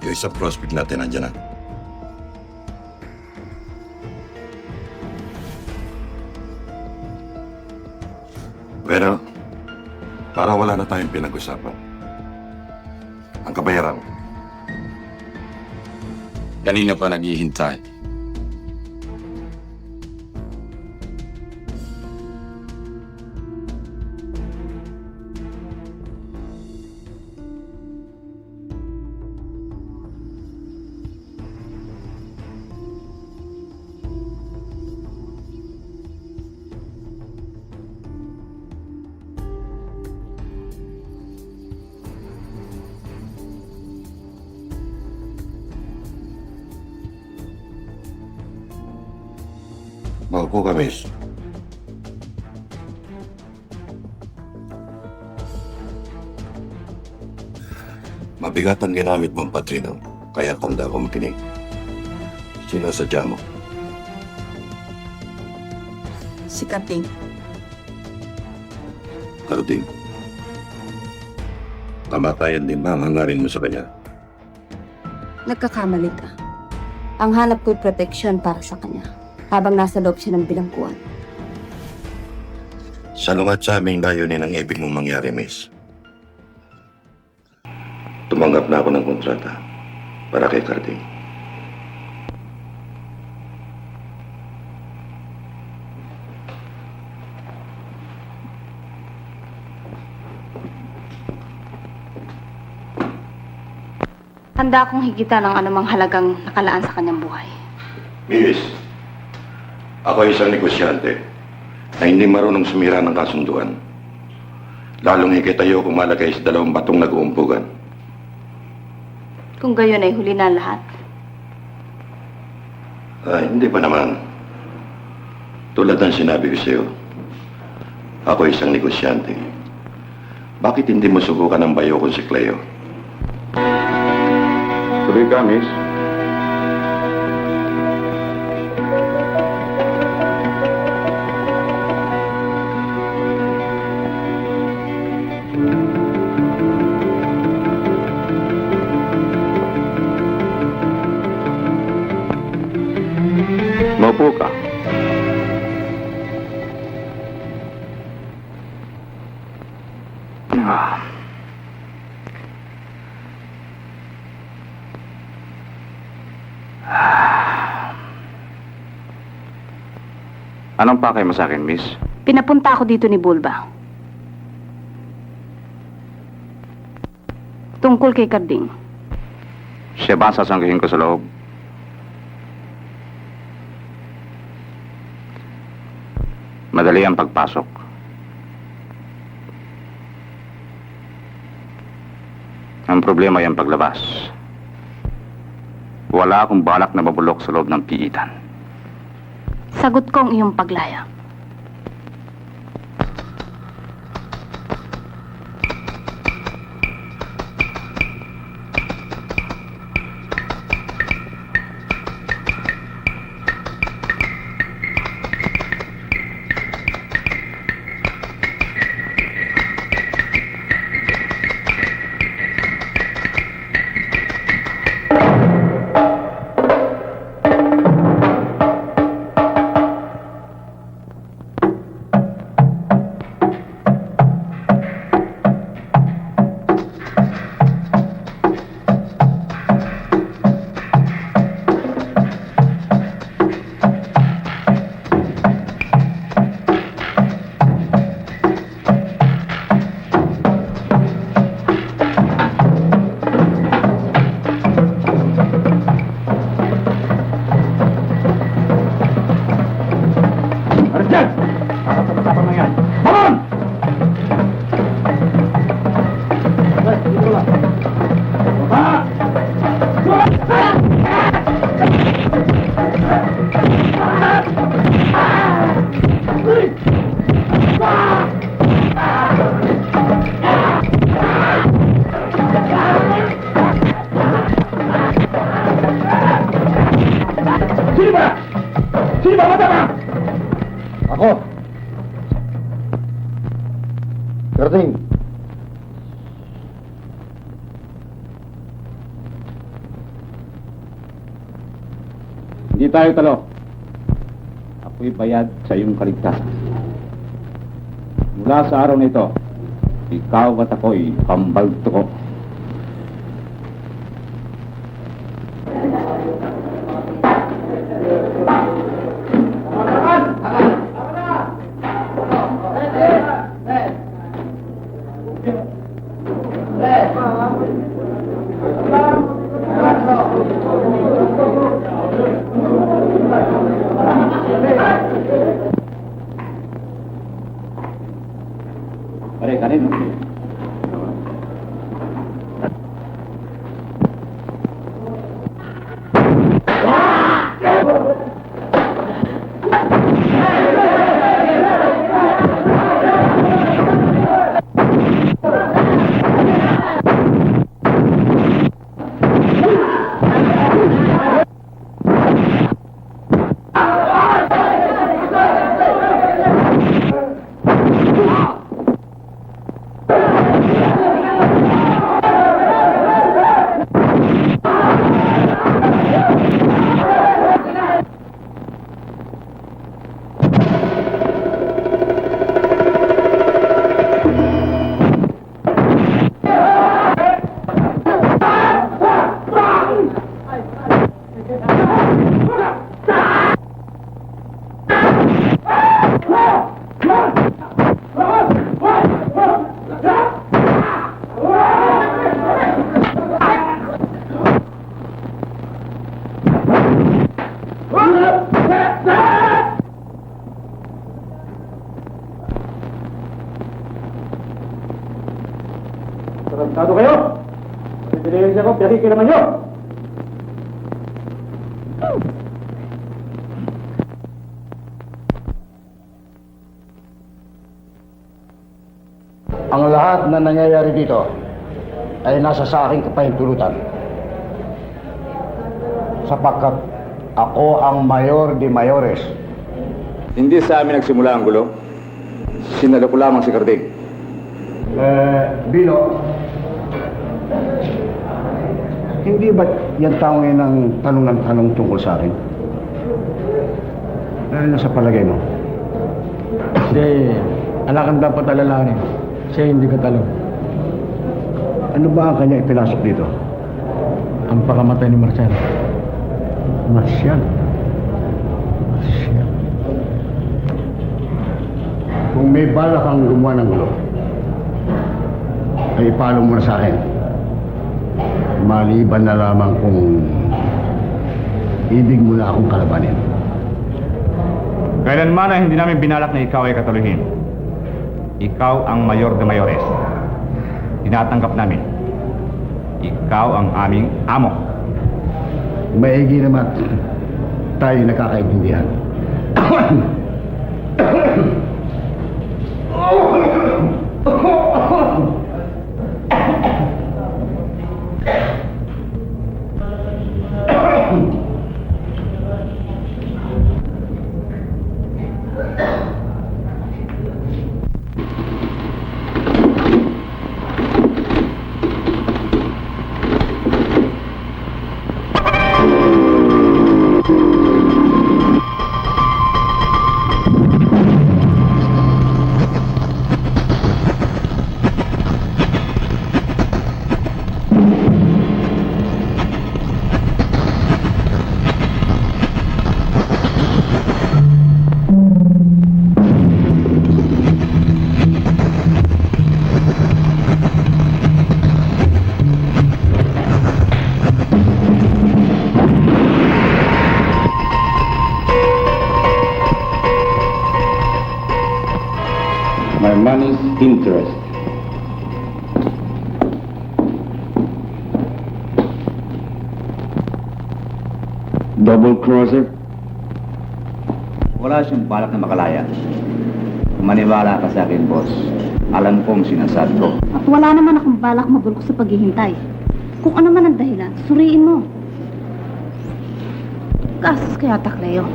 Yung isang prospect natin nandiyan na. Pero, para wala na tayong pinag-usapan. Ang kabayaran. Kanina pa naghihintay. Maupo ka, miss. Mabigat ang ginamit mong patrino, kaya tanda ko makinig. Sinasadya mo. Si Kating. Karding. Kamatayan din ba ang hangarin mo sa kanya? Nagkakamali ka. Ang hanap ko'y proteksyon para sa kanya habang nasa loob siya ng bilangguan. Salungat sa aming layunin ang ibig mong mangyari, miss. Tumanggap na ako ng kontrata para kay Karding. Handa akong higitan ang anumang halagang nakalaan sa kanyang buhay. Miss, ako ay isang negosyante na hindi marunong sumira ng kasunduan. Lalong higit tayo kung malagay sa dalawang batong nag-uumpugan. Kung gayon ay huli na ang lahat. Ay, hindi pa naman. Tulad ng sinabi ko sa'yo, ako ay isang negosyante. Bakit hindi mo subukan ang bayo ko si Cleo? Tuloy ka, miss. Maupo ka. Anong pakay mo sa akin, miss? Pinapunta ako dito ni Bulba. Tungkol kay Karding. Siya ba ang sasanggihin ko sa loob? Madali ang pagpasok. Ang problema ay ang paglabas. Wala akong balak na mabulok sa loob ng piitan. Sagot ko ang iyong paglaya. Ako! Karding! Hindi tayo talo. Ako'y bayad sa iyong kaligtasan. Mula sa araw na ito, ikaw at ako'y pambalto ko. Pare, kanin. pinakikinaman nyo? Ang lahat na nangyayari dito ay nasa sa aking kapahintulutan. Sapagkat ako ang mayor de mayores. Hindi sa amin nagsimula ang gulo. Sinalo ko lamang si Carding. Bilo, hindi ba yan tao ngayon ang tanong ng tanong tungkol sa akin? Ano sa palagay mo? Hindi, anak ang dapat alalahanin. Siya hindi ka talo. Ano ba ang kanya ipinasok dito? Ang pakamatay ni Marcial. Marcial? Marcial? Kung may balak kang gumawa ng gulo, ay ipalo mo na sa akin. Maliban na lamang kung ibig mo na akong kalabanin. Kailanman ay hindi namin binalak na ikaw ay kataluhin. Ikaw ang mayor de mayores. Tinatanggap namin. Ikaw ang aming amo. Maigi naman tayo nakakaintindihan. My money's interest. Double crosser? Wala siyang balak na makalaya. Maniwala ka sa akin, boss. Alam kong sinasabi ko. At wala naman akong balak magulko sa paghihintay. Kung ano man ang dahilan, suriin mo. Gastos kaya takleo.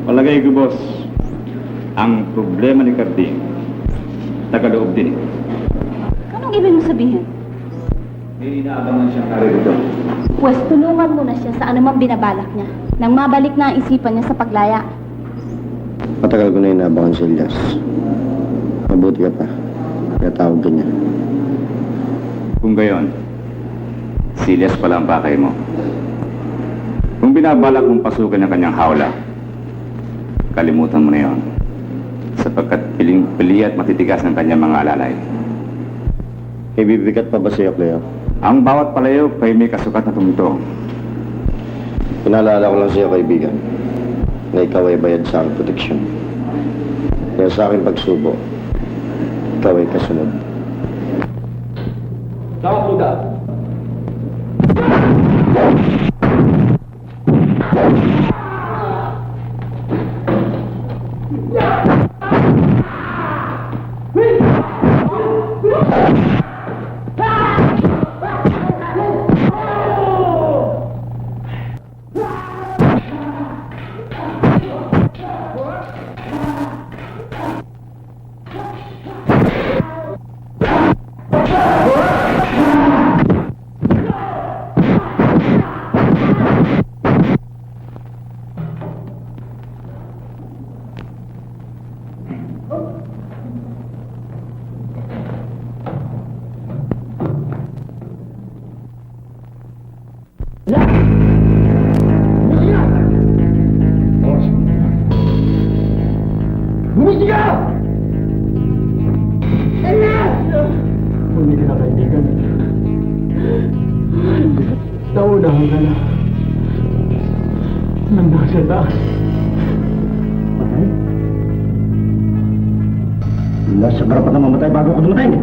Palagay ko, boss, ang problema ni Carding, tagaloob din. Anong ibig mo sabihin? May inaabangan siyang narito. Pwes tulungan mo na siya sa anumang binabalak niya nang mabalik na ang isipan niya sa paglaya. Matagal ko na inaabangan si Elias. Mabuti ka pa. Kaya tawag ka niya. Kung gayon, si Elias pala ang bakay mo. Kung binabalak mong pasukin ang kanyang hawla, kalimutan mo na yon. Sapagkat piling-pili at matitigas ng kanyang mga alalay. Ibibigat pa ba siya, Cleo? Ang bawat palayok ay may kasukat na tumutong. Pinaalala ko lang sa'yo, kaibigan, na ikaw ay bayad sa aking proteksyon. Kaya sa aking pagsubo, ikaw ay kasunod. Hindi ka na kaibigan. Naunahan ka na. Nandang sa taas. Patay? Sila sa karapat na mamatay bago ako dumatay.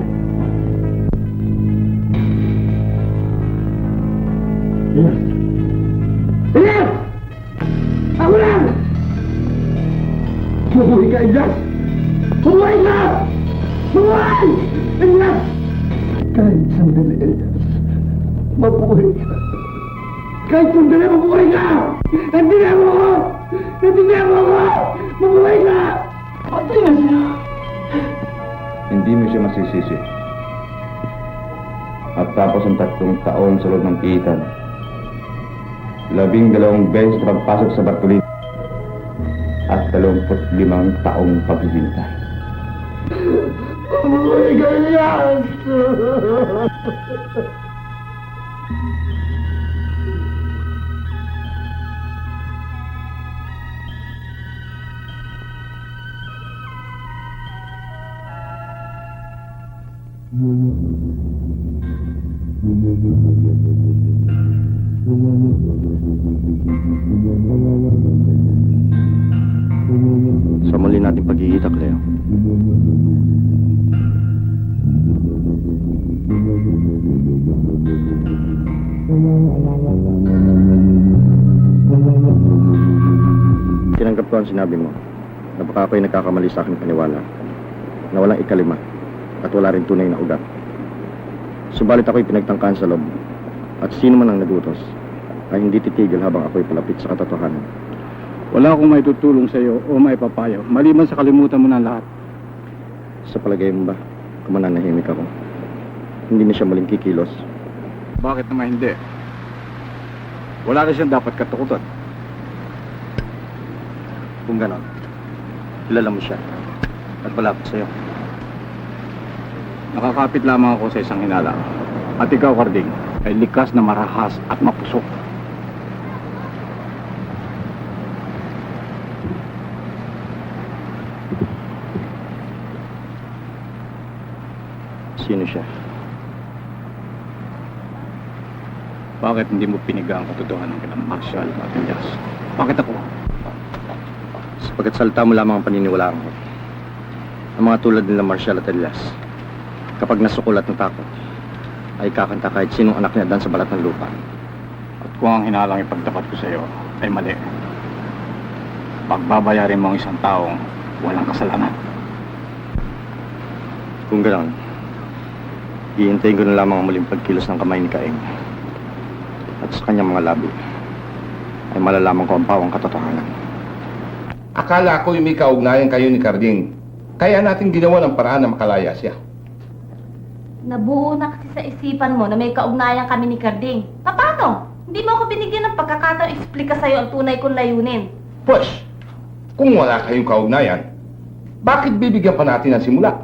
Elias! Elias! Ako lang! Mabuhay ka, Elias! Mabuhay ka! Mabuhay! Elias! Kahit sandali, Elias. Mabuhay ka. Kahit sandali, mabuhay ka! Nandiyan mo ako! Nandiyan mo ako! Mabuhay ka! Patay na siya. Hindi mo siya masisisi. At tapos ang 3 taon sa loob ng piitan. 12 beses na pagpasok sa Bartolina. At 25 taong paghihintay. Mabuhay ka, Elias! Sa muli nating pagkikita, Cleo. Tinanggap ko ang sinabi mo na baka ako'y nagkakamali sa aking paniwala na walang ikalima at wala rin tunay na ugat. Subalit ako'y pinagtangkaan sa loob at sino man ang nagutos ay hindi titigil habang ako'y palapit sa katotohanan. Wala akong may tutulong sa iyo o may papayo, maliban sa kalimutan mo na lahat. Sa palagay mo ba, kung mananahimik ako, hindi na siya muling kikilos? Bakit naman hindi? Wala na siyang dapat katakutan. Kung ganon, kilala mo siya at malapit sa'yo. Nakakapit lamang ako sa isang hinala. At ikaw, Carding, ay likas na marahas at mapusok. Sino siya? Bakit hindi mo piniga ang katotohanan ng kina Marshall at Elias? Bakit ako? Sapagkat salita mo lamang ang paniniwalaan ko. Ang mga tulad nila Marshall at Elias, kapag nasukulat ng takot, ay kakanta kahit sinong anak niya dan sa balat ng lupa. At kung ang hinalang ipagtapat ko sa iyo ay mali, pagbabayarin mo ang isang taong walang kasalanan. Kung ganoon, hihintayin ko na lamang ang muling pagkilos ng kamay ni Kaeng. At sa kanyang mga labi, ay malalaman ko ang pawang katotohanan. Akala ko yung may kaugnayan kayo ni Carding. Kaya natin ginawa ng paraan na makalaya siya. Nabuo na kasi sa isipan mo na may kaugnayan kami ni Carding. Paano? Hindi mo ako binigyan ng pagkakataong explika sa'yo ang tunay kong layunin. Pues, kung wala kayong kaugnayan, bakit bibigyan pa natin ng simula?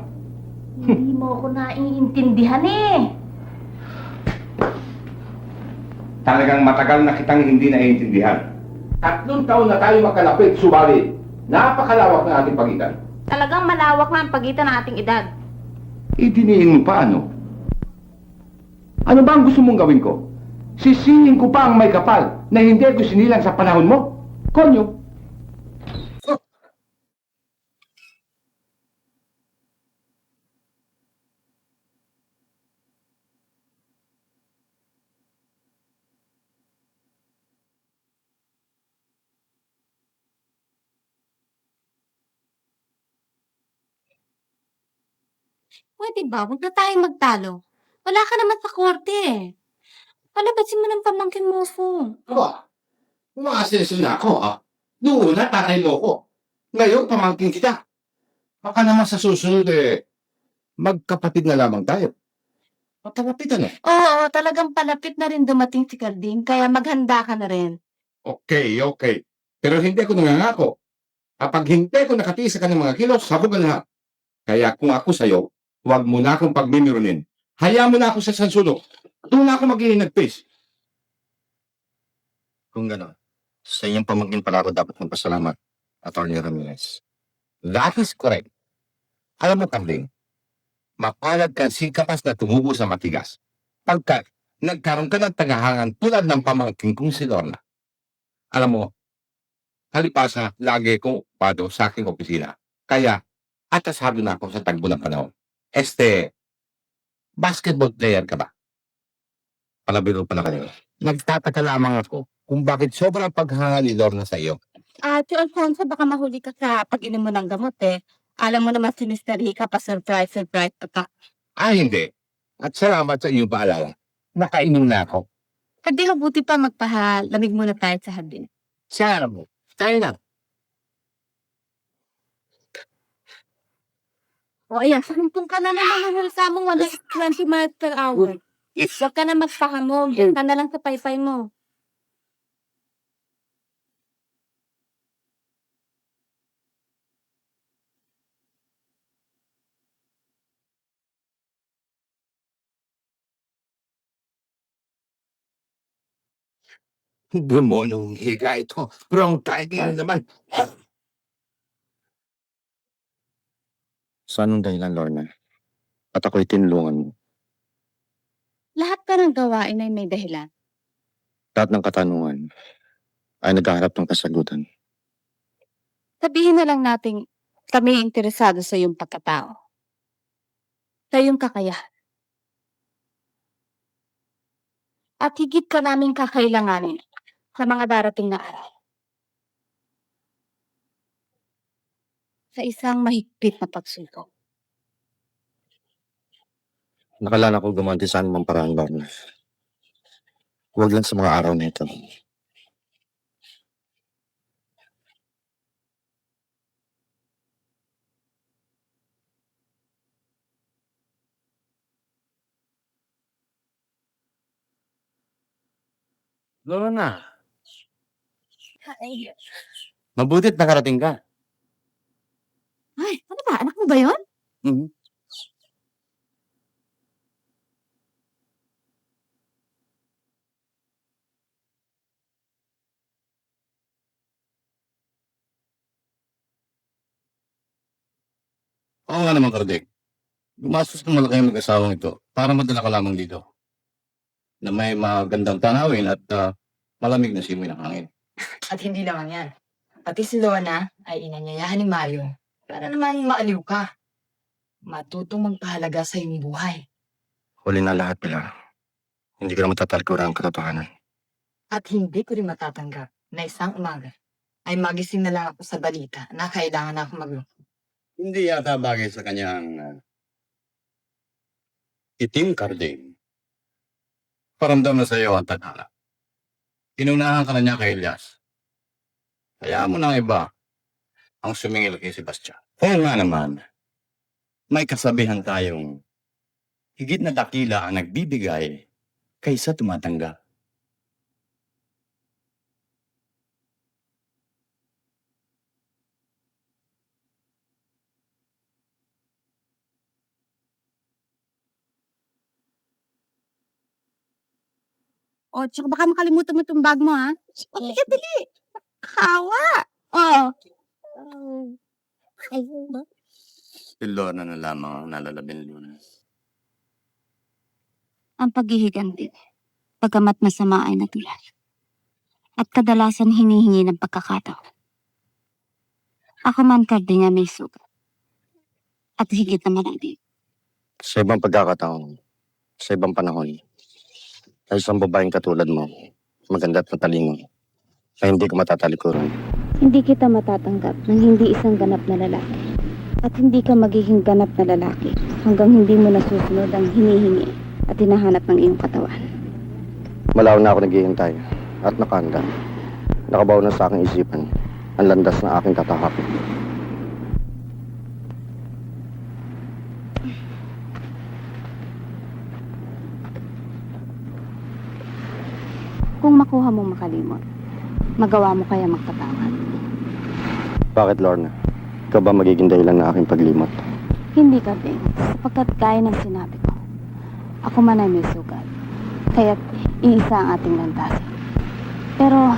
Hindi mo ako naiintindihan eh. Talagang matagal na kitang hindi naiintindihan. 3 taon na tayo magkalapit, subalit napakalawak na ating pagitan. Talagang malawak na ang pagitan ng ating edad. Idiniin mo pa ano? Ano ba ang gusto mong gawin ko? Sisihin ko pa ang may kapal na hindi ko sinilang sa panahon mo? Konyo? Pwede ba? Huwag na tayong magtalo. Wala ka naman sa korte eh. Palabasin mo ng pamangkin mo po. Aba, umaasenso na ako, ah. Noong una, tatay mo ko. Ngayon, pamangkin kita. Baka naman sa susunod, magkapatid na lamang tayo. Patapapit ano? Oo, talagang palapit na rin dumating si Carding, kaya maghanda ka na rin. Okay, okay. Pero hindi ako nangangako. Kapag hindi ko nakatiis sa kanyang mga kilos, sabog ang lahat. Kaya kung ako sa'yo, huwag mo na akong pagmimironin. Hayaan mo na ako sa sansulok. Doon na ako maghihinagpis. Kung gano'n, sa iyong pamangkin pala ako dapat magpasalamat, Atty. Ramirez. That is correct. Alam mo, Carling, mapalad kang singkamas na tumubo sa matigas. Pagkat nagkaroon ka ng tagahangan tulad ng pamangkin kong si Lorna. Alam mo, halipasa, lagi kong ocupado sa aking opisina. Kaya, Atasado na ako sa tagbo ng panahon. Basketball player ka ba? Palabiro pala kayo. Nagtataka lamang ako kung bakit sobrang paghanga ni Lorna sa iyo. Ate Alfonso, baka mahuli ka sa pag-inom mo ng gamot eh. Alam mo naman si Mr. Rica pa surprise pa. Hindi. At salamat sa iyong paalala. Nakainom na ako. Hindi mabuti pa magpahalamig muna tayo sa hardin. Sana mo. Tayo na. O ayan, sarumpong ka na naman ng sa mong 120 miles per hour. Huwag ka na magpahamog. Diyan ka na lang sa paypay mo. Demonong higa ito. Wrong timing naman. Sa anong dahilan, Lorna? At ako'y tinulungan mo. Lahat ka ng gawain ay may dahilan. Lahat ng katanungan ay naghahanap ng kasagutan. Sabihin na lang nating kami interesado sa iyong pagkatao. Sa iyong kakayahan. At higit ka namin kakailanganin sa mga darating na araw. Sa isang mahigpit na pagsulong. Nakalaan ako gumanti sa anumang paraan, Lorna. Huwag lang sa mga araw na ito. Lorna, Ay, mabutit nakarating ka. ano ba? Anak mo ba yun? Mhm. Oo nga naman, Kardec. Gumastos ng malaki ang mag-asawang ito para madala ka lamang dito. Na may magandang tanawin at malamig na simoy ng hangin. At hindi lang yan. Pati si Lorna ay inanyayahan ni Mario para naman maaliw ka. Matutong magpahalaga sa iyong buhay. Huli na lahat, Pilar. Hindi ko na matatalikuran ang katotohanan. At hindi ko rin matatanggap na isang umaga ay magising na lang ako sa balita na kailangan na ako magloko. Hindi yata bagay sa kanyang itim, Kardec. Paramdam na sa iyo ang tadhana. Inunahan ka na niya kay Elias. Hayaan mo ng iba ang sumingil kay Sebastian. Oo nga naman, may kasabihan tayong higit na dakila ang nagbibigay kaysa tumatanggap. O, tsaka baka makalimutan mo itong bag mo, ha? Sige, dali. Kawa. Oo. Si Lorna na lamang ang nalalabing Lunas. Ang paghihiganti, pagkamat masama ay natural. At kadalasan hinihingi ng pagkakataon. Ako man, Karding, ay may sugat. At higit na marami. Sa ibang pagkakataon, sa ibang panahon, ay isang babaeng katulad mo, maganda at matalino, ay hindi ko matatalikuran. Hindi kita matatanggap ng hindi isang ganap na lalaki. At hindi ka magiging ganap na lalaki hanggang hindi mo nasusunod ang hinihingi at hinahanap ng iyong katawan. Malaw na ako naghihintay at nakahanda. Nakabaw na sa aking isipan ang landas na aking tatahakot. Kung makuha mong makalimot, magawa mo kaya magpatawad. Bakit, Lorna? Ikaw ba magiging dahilan ng aking paglimot? Hindi ka, Bing, sapagkat gaya ng sinabi ko, ako man ay may sugat, kaya't iisa ang ating lantasan. Pero,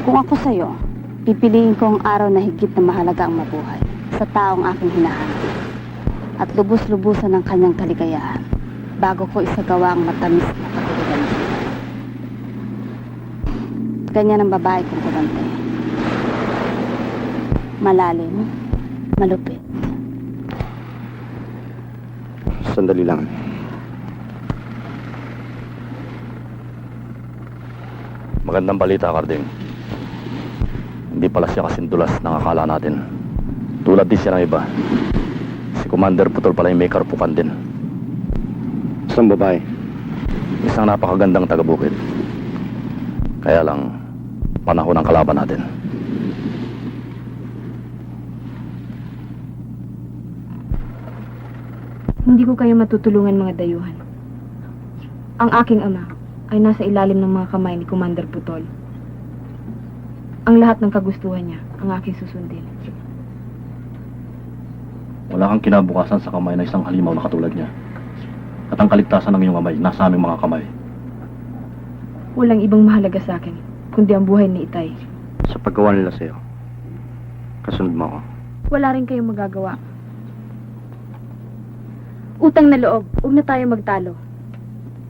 kung ako sa'yo, pipiliin ko ang araw na higit na mahalaga ang mabuhay sa taong aking hinahanap at lubos-lubusan ng kanyang kaligayahan bago ko isagawa ang matamis na pagkakaganda. Ganyan ang babae kong kabantay. Malalim, malupit, Sandali lang. Magandang balita, Carding. Hindi pala siya kasing dulas ng akala natin. Tulad din siya ng iba. Si Commander Putol pala yung may karpukan din. Isang babae. Isang napakagandang taga-bukid. Kaya lang, panahon ng kalaban natin. Hindi ko kayo matutulungan, mga dayuhan. Ang aking ama ay nasa ilalim ng mga kamay ni Commander Putol. Ang lahat ng kagustuhan niya ang aking susundin. Wala kang kinabukasan sa kamay na isang halimaw na katulad niya. At ang kaligtasan ng iyong kamay, nasa aming mga kamay. Walang ibang mahalaga sa akin, kundi ang buhay ni Itay. Sa paggawa nila sa'yo, kasunod mo ako. Wala rin kayong magagawa. Utang na loob, huwag na tayo magtalo.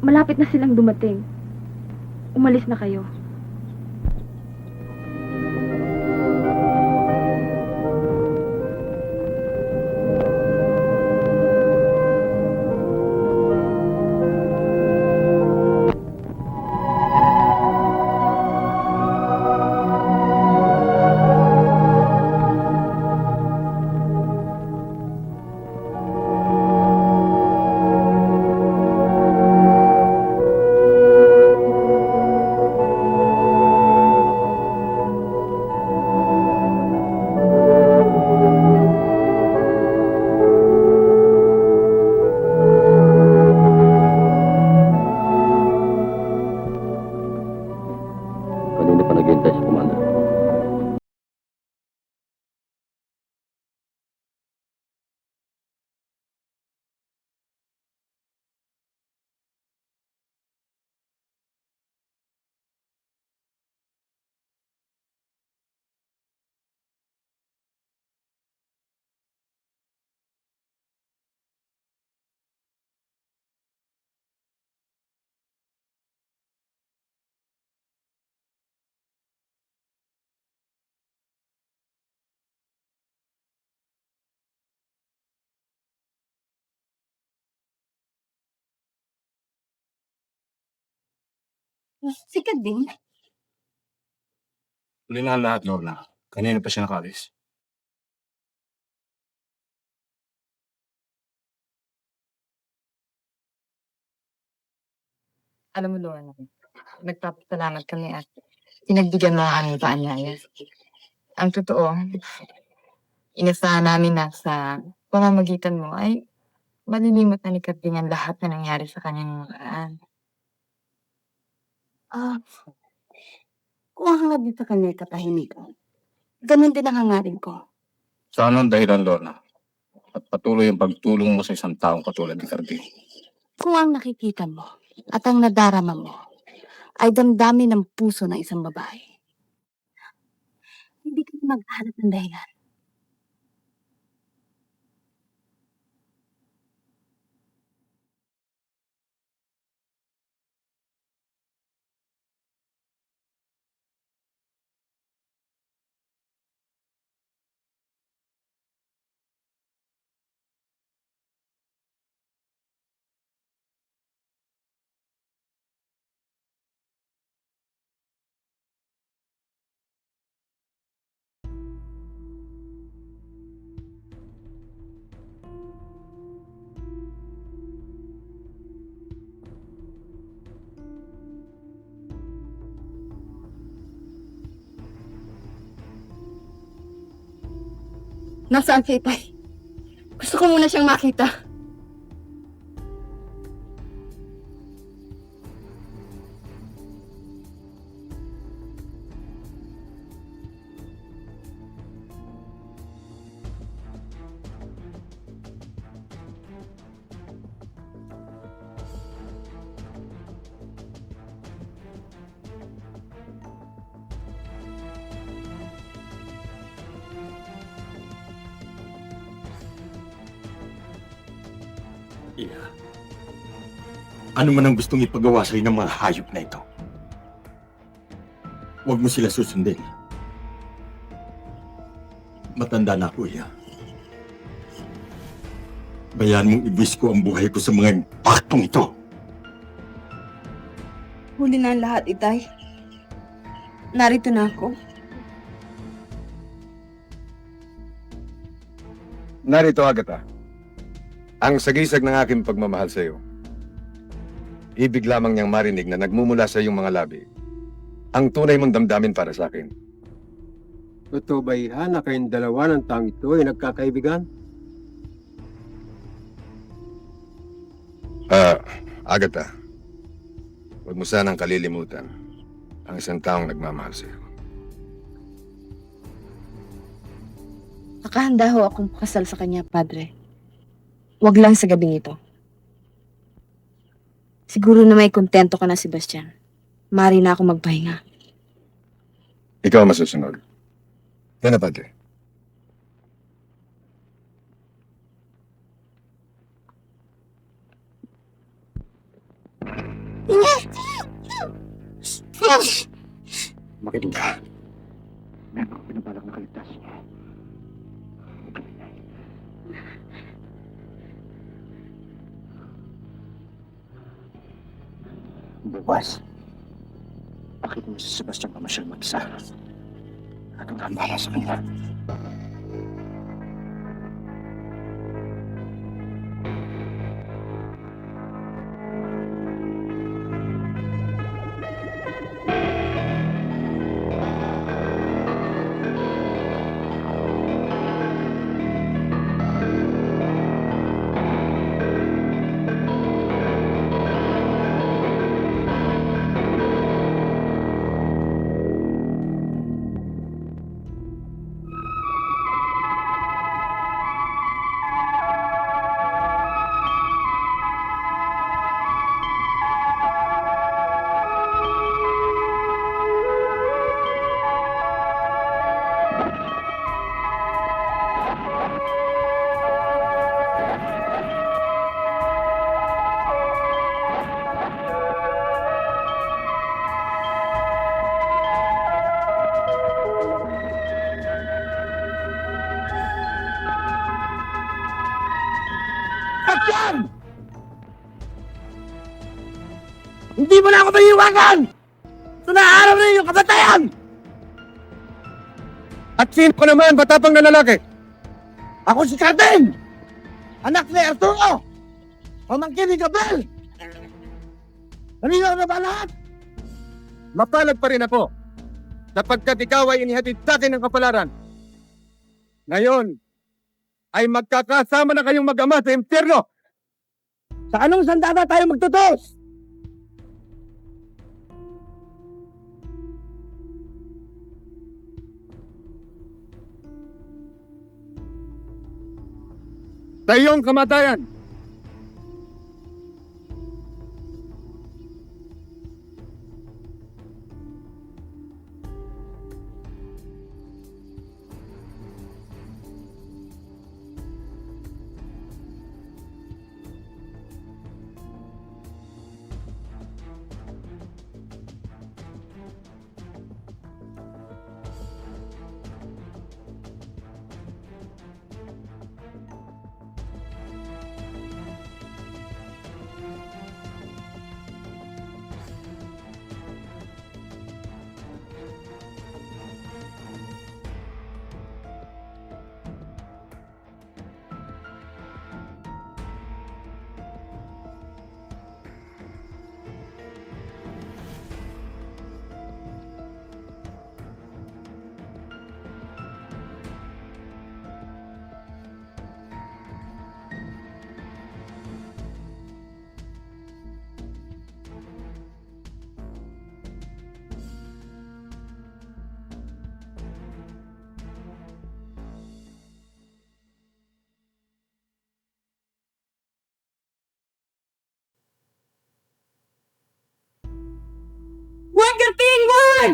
Malapit na silang dumating. Umalis na kayo. Kanina pa naghihintay sa Commander. Sikat din. Huli na ang lahat, Lorna. Kanina pa siya nakalis. Alam mo, Lorna, nagpapasalamat kami at pinagbigyan mo ang aming paanyaya. Ang totoo, inasahan namin na sa pamamagitan mo ay malilimot na ni Carding ang lahat na nangyari sa kanyang nakaraan. Kung ang hangad dito ka na katahimikan, ganun din ang hangarin ko. Sa anong dahilan, Lorna? At patuloy ang pagtulong mo sa isang taong katulad ni Carding. Kung ang nakikita mo at ang nadarama mo ay damdamin ng puso ng isang babae, hindi ka maghanap ng dahilan. Nasaan si Itay? Gusto ko muna siyang makita. Iya. Ano man ang gustong ipagawa sa'yo ng mga hayop na ito? Huwag mo sila susundin. Matanda na ako, Iya. Bayaan mong ibis ko ang buhay ko sa mga impaktong ito. Huli na ang lahat, Itay. Narito na ako. Narito, Agatha. Ang sagisag ng aking pagmamahal sa iyo. Ibig lamang niyang marinig na nagmumula sa iyong mga labi ang tunay mong damdamin para sa akin. Totoo ba iha na kayong dalawa ng taong ito ay nagkakaibigan? Agatha, huwag mo sanang kalilimutan ang isang taong nagmamahal sa iyo. Nakahanda ho akong pakasal sa kanya, Padre. Huwag lang sa gabing ito. Siguro na may kontento ka na, Sebastian. Mari na ako magpahinga. Ikaw ang masusunod. Yan na, Padre. Makinig ka. Meron akong pinabalak na kaligtas. Bukas, bakit mo si Sebastian pamasyal mag-isa? At ang bahala sa kanya. Hindi mo na ako maiiwanan! Sa naaaraw na iyong kamatayan! At sino ko naman, batapang na lalaki? Ako si Carden! Anak ni Arturo! Pamangkin ni Gabriel! Naniniwala na ba lahat? Mapalad pa rin ako sapagkat ikaw ay inihatid sa akin ng kapalaran. Ngayon, ay magkakasama na kayong mag-ama sa impyerno. Sa anong sandata tayo magtutos? Sa iyong kamatayan. Huwag kang tingin!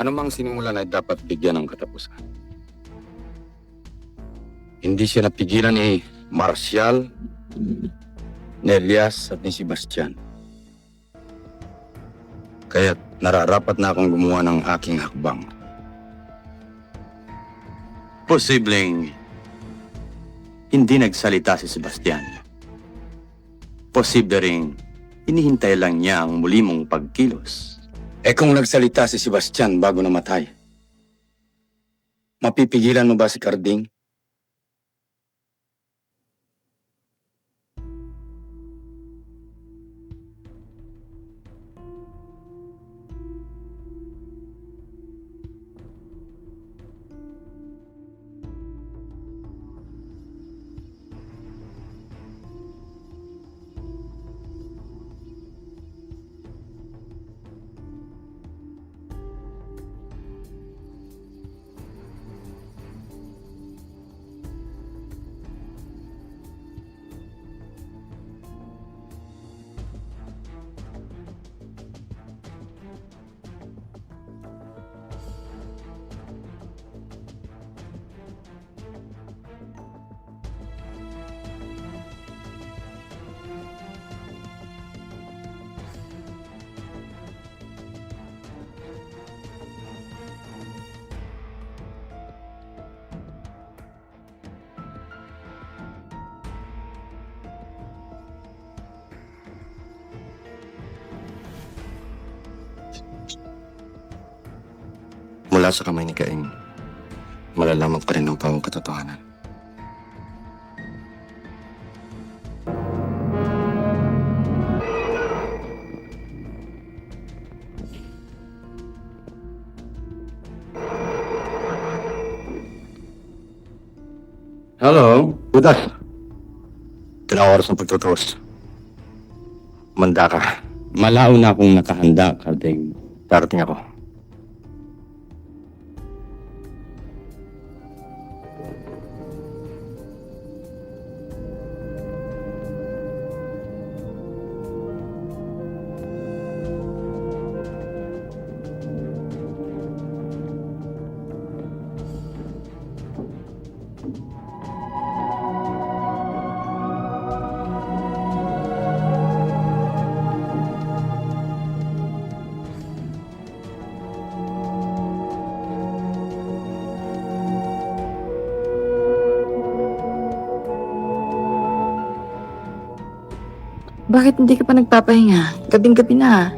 Ano mang sinimulan ay dapat bigyan ng katapusan. Hindi siya napigilan ni Marcial, ni Elias at ni Sebastian. Kaya nararapat na akong gumawa ng aking hakbang. Posibleng hindi nagsalita si Sebastian. Posible ring hinihintay lang niya ang muli mong pagkilos. Eh kung nagsalita si Sebastian bago namatay, mapipigilan mo ba si Carding? Mula sa kamay ni Kaing, malalaman ko rin ang pawang katotohanan. Hello? Budas! Ito na oras ng pagtutuos. Manda ka. Malao na akong nakahanda, Carding. Darating ako. Bakit hindi ka pa nagpapahinga? Gabing-gabi na.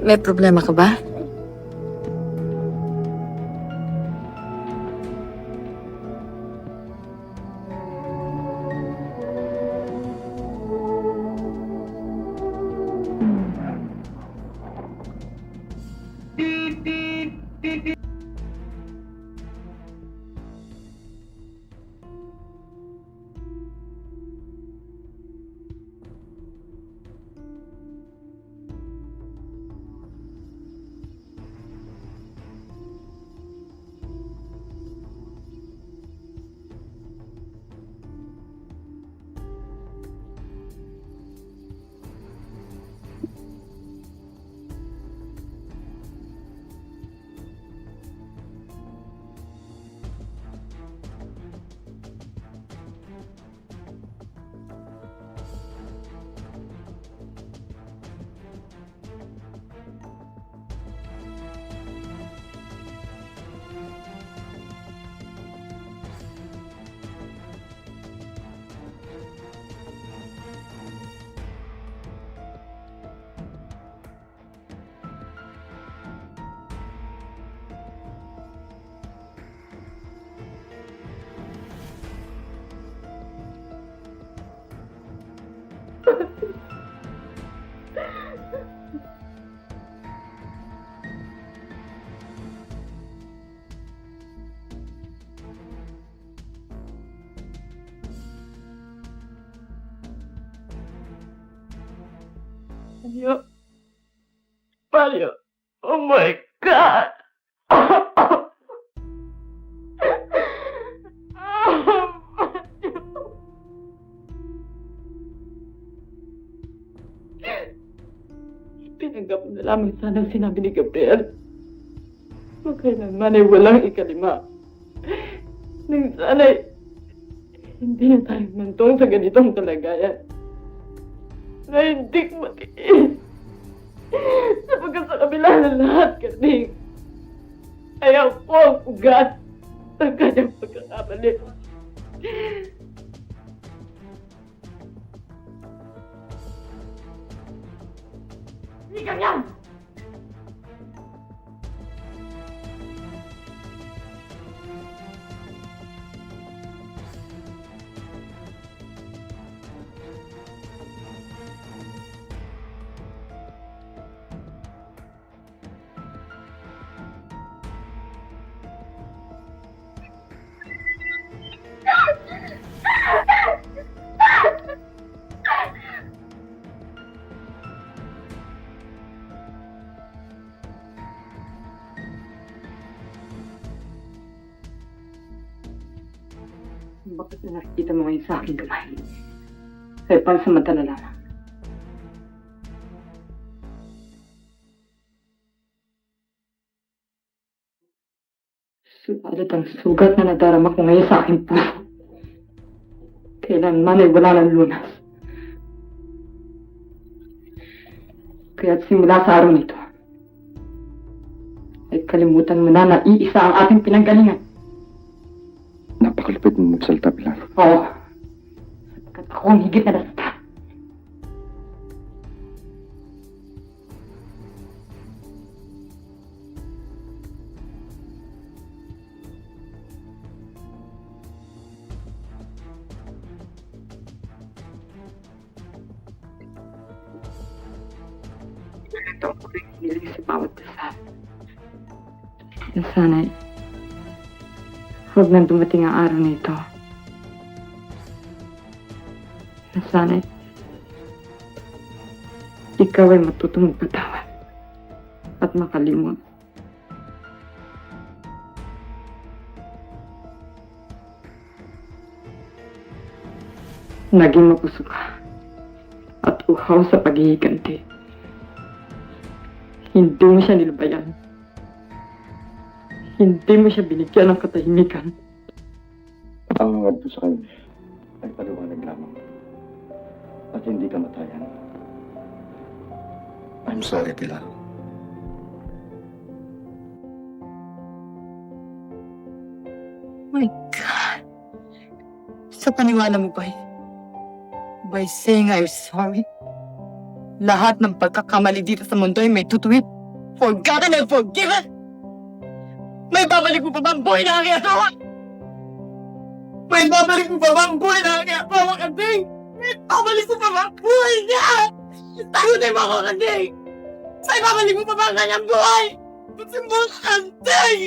May problema ka ba? Mario. Oh my God. Tanggap mo na lamang sana ang sinabi ni Gabriel. Magkailanman ay walang ikalima. Nang sana'y hindi na tayo mantong sa ganitong kalagayan. Na hindi ko matiis. Sapagkat sa kabila ng lahat, Karding, ay ako ang ugat ng kanyang pagkakamali. Hindi ganyan! Bakit na nakikita mo ngayon sa aking kamay? Ay pansamantala lamang. Subalit ang sugat na nadarama ko ngayon sa aking puso. Kailanman ay wala ng lunas. Kaya't simula sa araw nito, ay kalimutan mo na na iisa ang ating pinanggalingan. Napakalupit mo magsalita, Pilar. Oo. Sapagkat ako ang higit na nasaktan. Ito ang huling hiniling sa bawat dasal. Na sana'y huwag nang dumating ang araw nito. Na sana'y ikaw ay matutong magpatawad at makalimot. Naging mapuso ka at uhaw sa paghihiganti. Hindi mo siya nilabayan. Hindi mo siya binigyan ng katahimikan. Ang hangad ko sa kanya ay paliwanag lamang at hindi kamatayan. I'm sorry, Pilar. My God. Sa paniwala mo ba? By saying I'm sorry? Lahat ng pagkakamali dito sa mundo ay may tutuwid. Forgotten and forgiven! May babalik mo pa ba ang buhay na aking asawa? May babalik mo pa ba ang buhay na aking asawa, Kanding? May babalik mo pa ba ang buhay niya? Tayo na yung mga Kanding! May babalik mo pa ba ang kanyang buhay? Kasi mo, Kanding!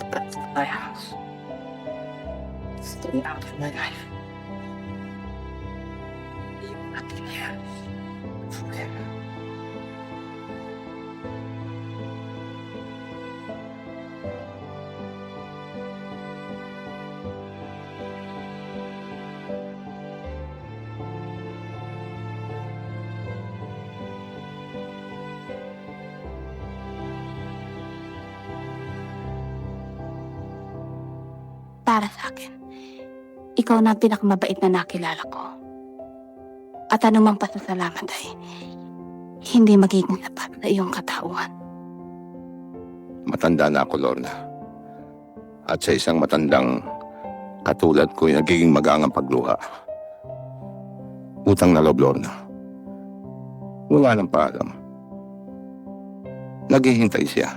That's my house. Stay out of my life. You not here forever. Para sa akin, ikaw na ang pinakamabait na nakilala ko. At anumang pasasalamat ay hindi magiging sapat sa iyong katauhan. Matanda na ako, Lorna. At sa isang matandang katulad ko, nagiging magangang pagluha. Utang na loob, Lorna. Wala nang paalam. Naghihintay siya.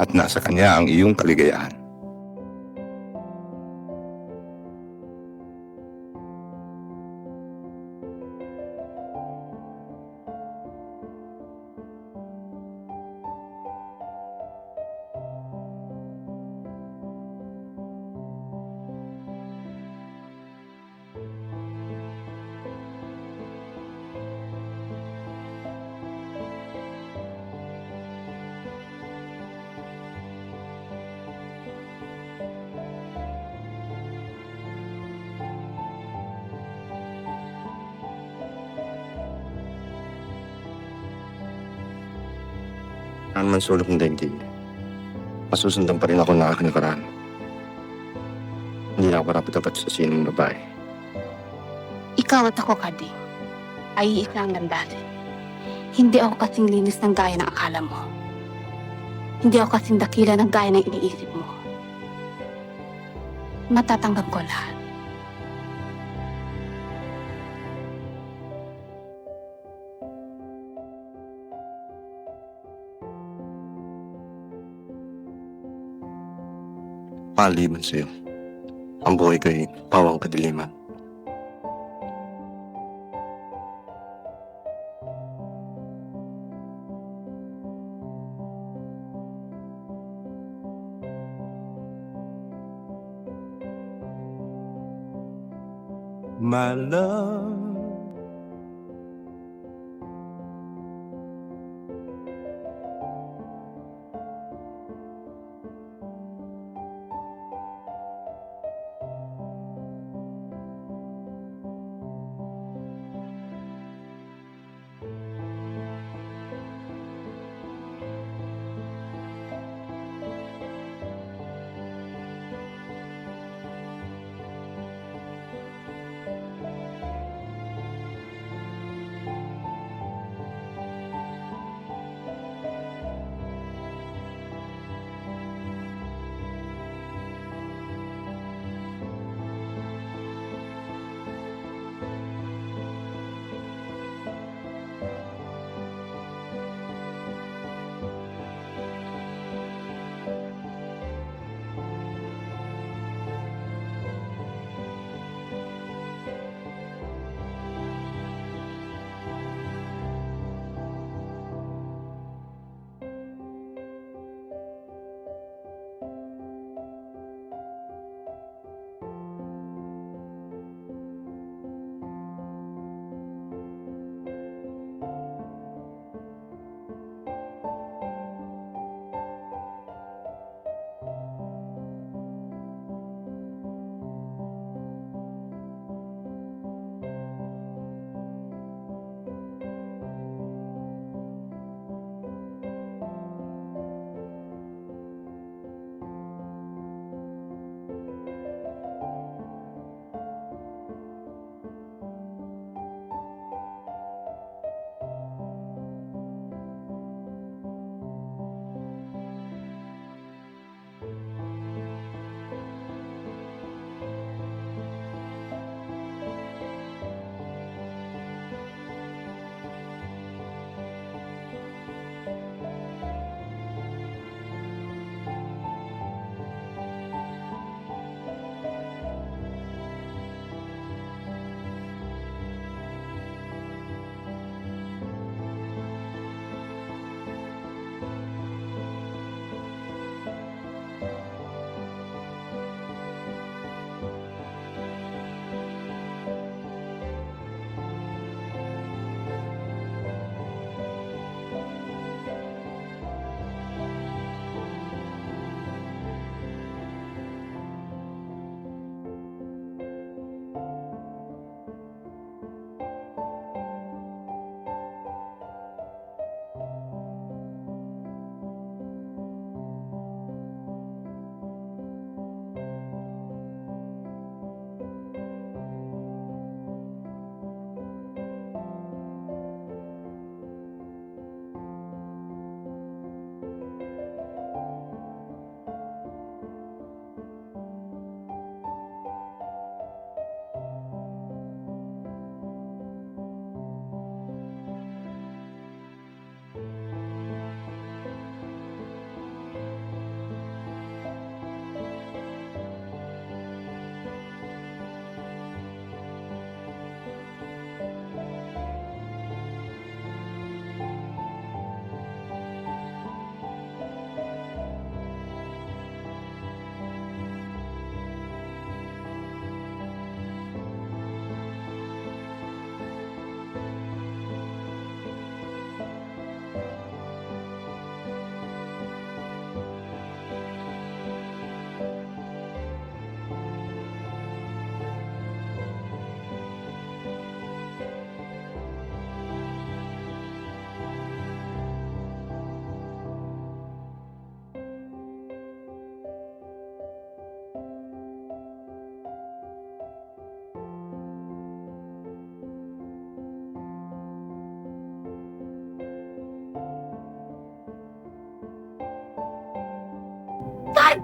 At nasa kanya ang iyong kaligayahan. Ano man sulok ng daigdig, masusundan pa rin ako ng aking nakaraan. Hindi na ako marapat-dapat sa sinong babae. Ikaw at ako, Karding, ay iisa ang landasin. Hindi ako kasing linis ng gaya ng akala mo. Hindi ako kasing dakila ng gaya ng iniisip mo. Matatanggap ko lahat. Maliban sa'yo, ang buhay ko'y pawang kadiliman. My love.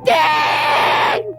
Karding!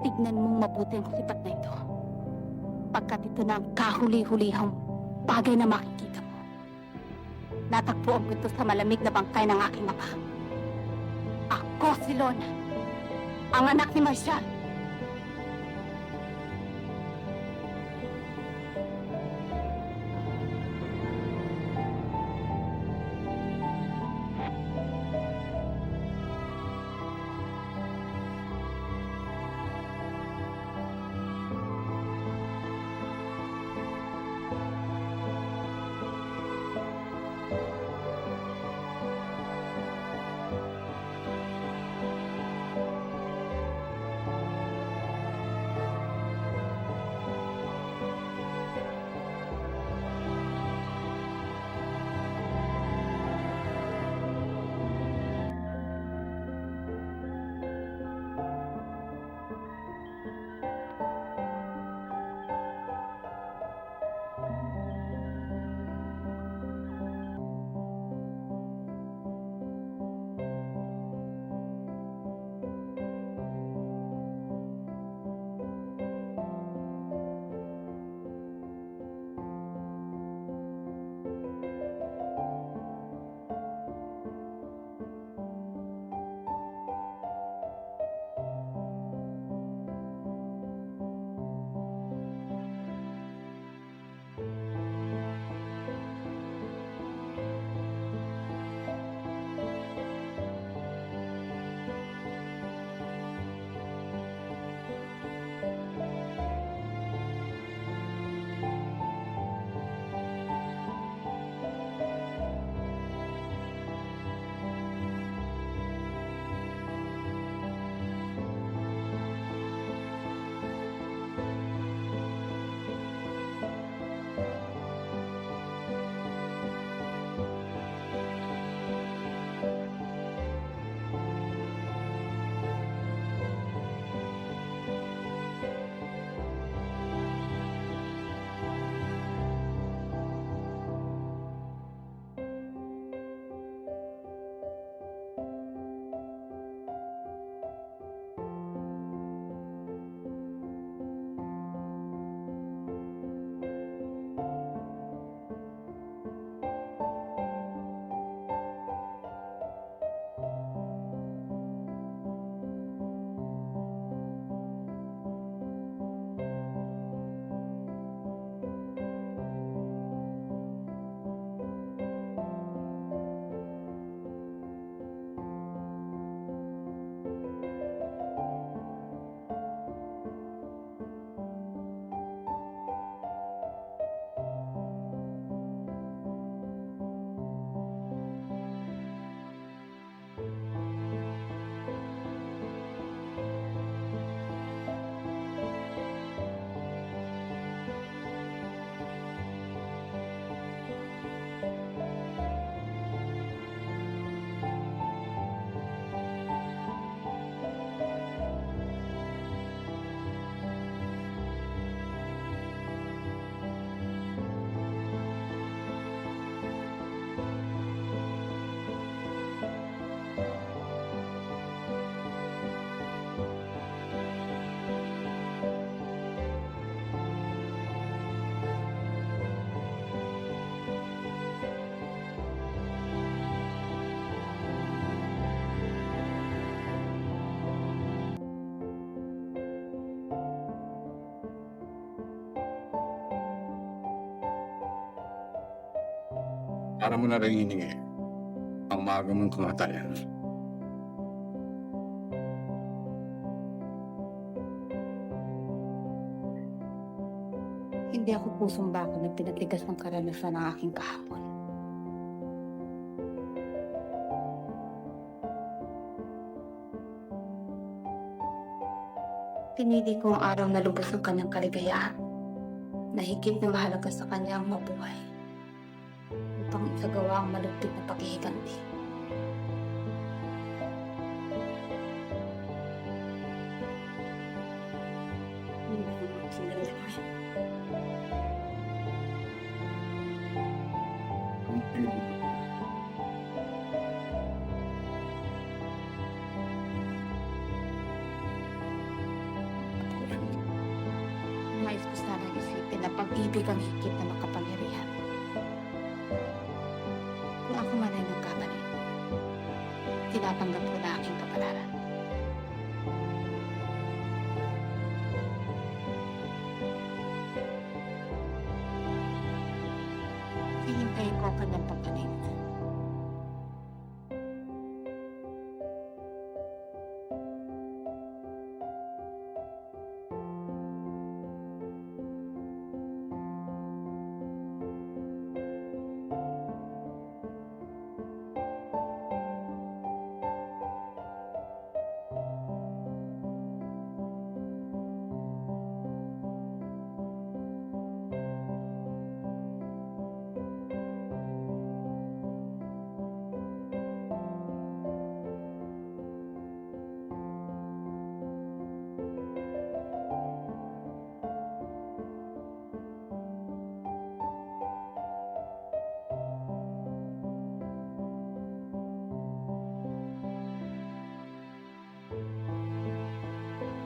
Tignan mong mabuti ang sipat na ito. Pagkat ito na ang kahuli-hulihang bagay na makikita mo. Natagpuan ko ito sa malamig na bangkay ng aking ama. Ako si Lon, ang anak ni Marshall. Para mo na rin hiningi ang maaga mong kamatayan. Hindi ako pusong bako na pinatigas ng karanasan ng aking kahapon. Pinili ko ang araw na lubos ng kanyang kaligayahan, na higit na mahalaga sa kanya ang mabuhay, upang isagawa ang malupit na paghihiganti. Nais ko sana isipin na pag-ibig ang higit na makapangyarihan. Kung ako man ay nagkamali, tinatanggap ko na aking kapalaran. Hihintayin ko ang kanyang pagpanig.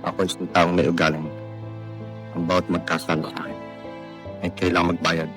Ako isang taong may ugaling. Ang bawat magkasalo sa akin ay kailangang magbayad